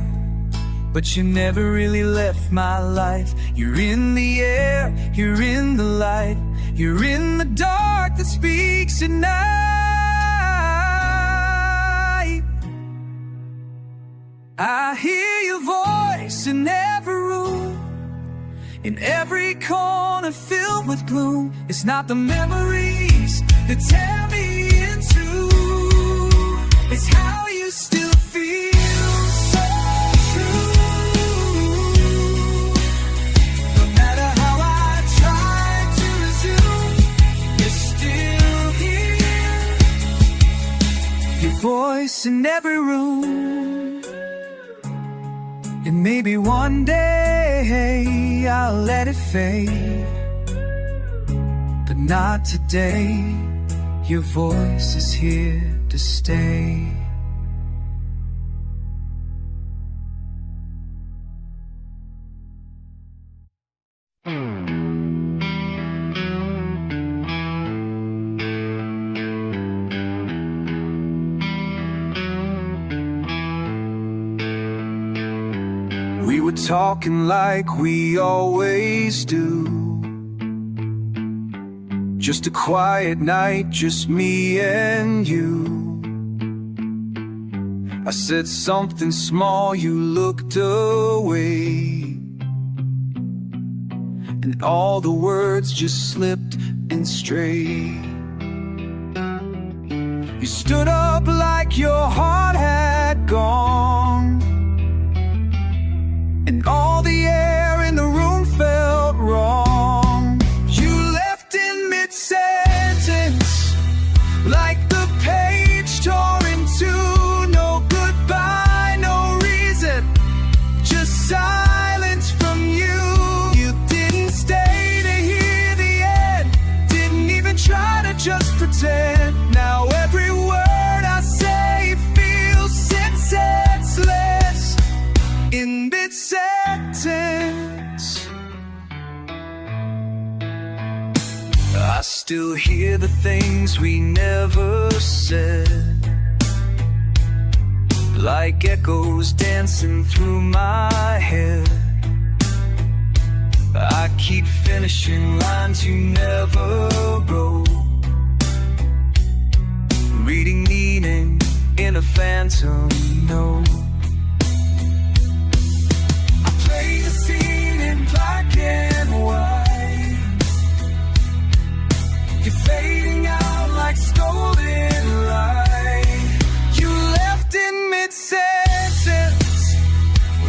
but you never really left my life. You're in the air, you're in the light, you're in the dark that speaks at night. I hear your voice in every room, in every corner filled with gloom. It's not the memories that tear me in two, it's how you still feel so true. No matter how I try to resume, you're still here. Your voice in every room. And maybe one day I'll let it fade, but not today. Your voice is here to stay. We were talking like we always do, just a quiet night, just me and you. I said something small, you looked away. and all the words just slipped and strayed. You stood up like your heart had gone, and all the air in the room felt wrong. You left in mid-sentence, like the page tore in two. No goodbye, no reason, just silence from you. You didn't stay to hear the end, didn't even try to just pretend. Now every word I say feels senseless in mid-sentence. I still hear the things we never said, like echoes dancing through my head. I keep finishing lines you never wrote, reading meaning in a phantom note. I play the scene in black and white. You're fading out like stolen light. You left in mid-sentence,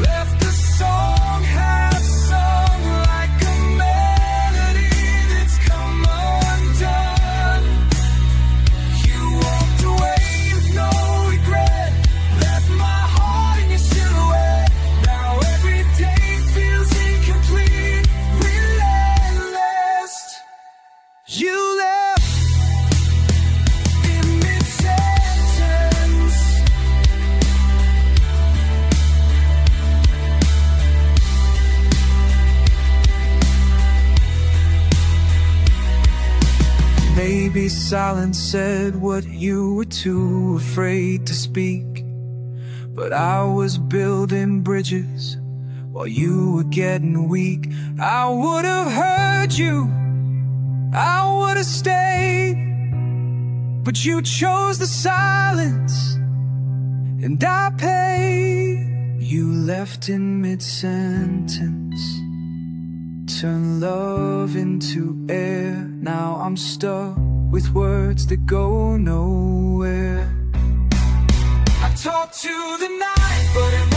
left the song half sung, like a melody that's come undone. You walked away with no regret, left my heart in your silhouette. Now every day feels incomplete, relentless. You left in mid-sentence. Maybe silence said what you were too afraid to speak, but I was building bridges while you were getting weak. I would have heard you, I would have stayed, but you chose the silence, and I paid. You left in mid-sentence, turned love into air. Now I'm stuck with words that go nowhere. I talk to the night, but it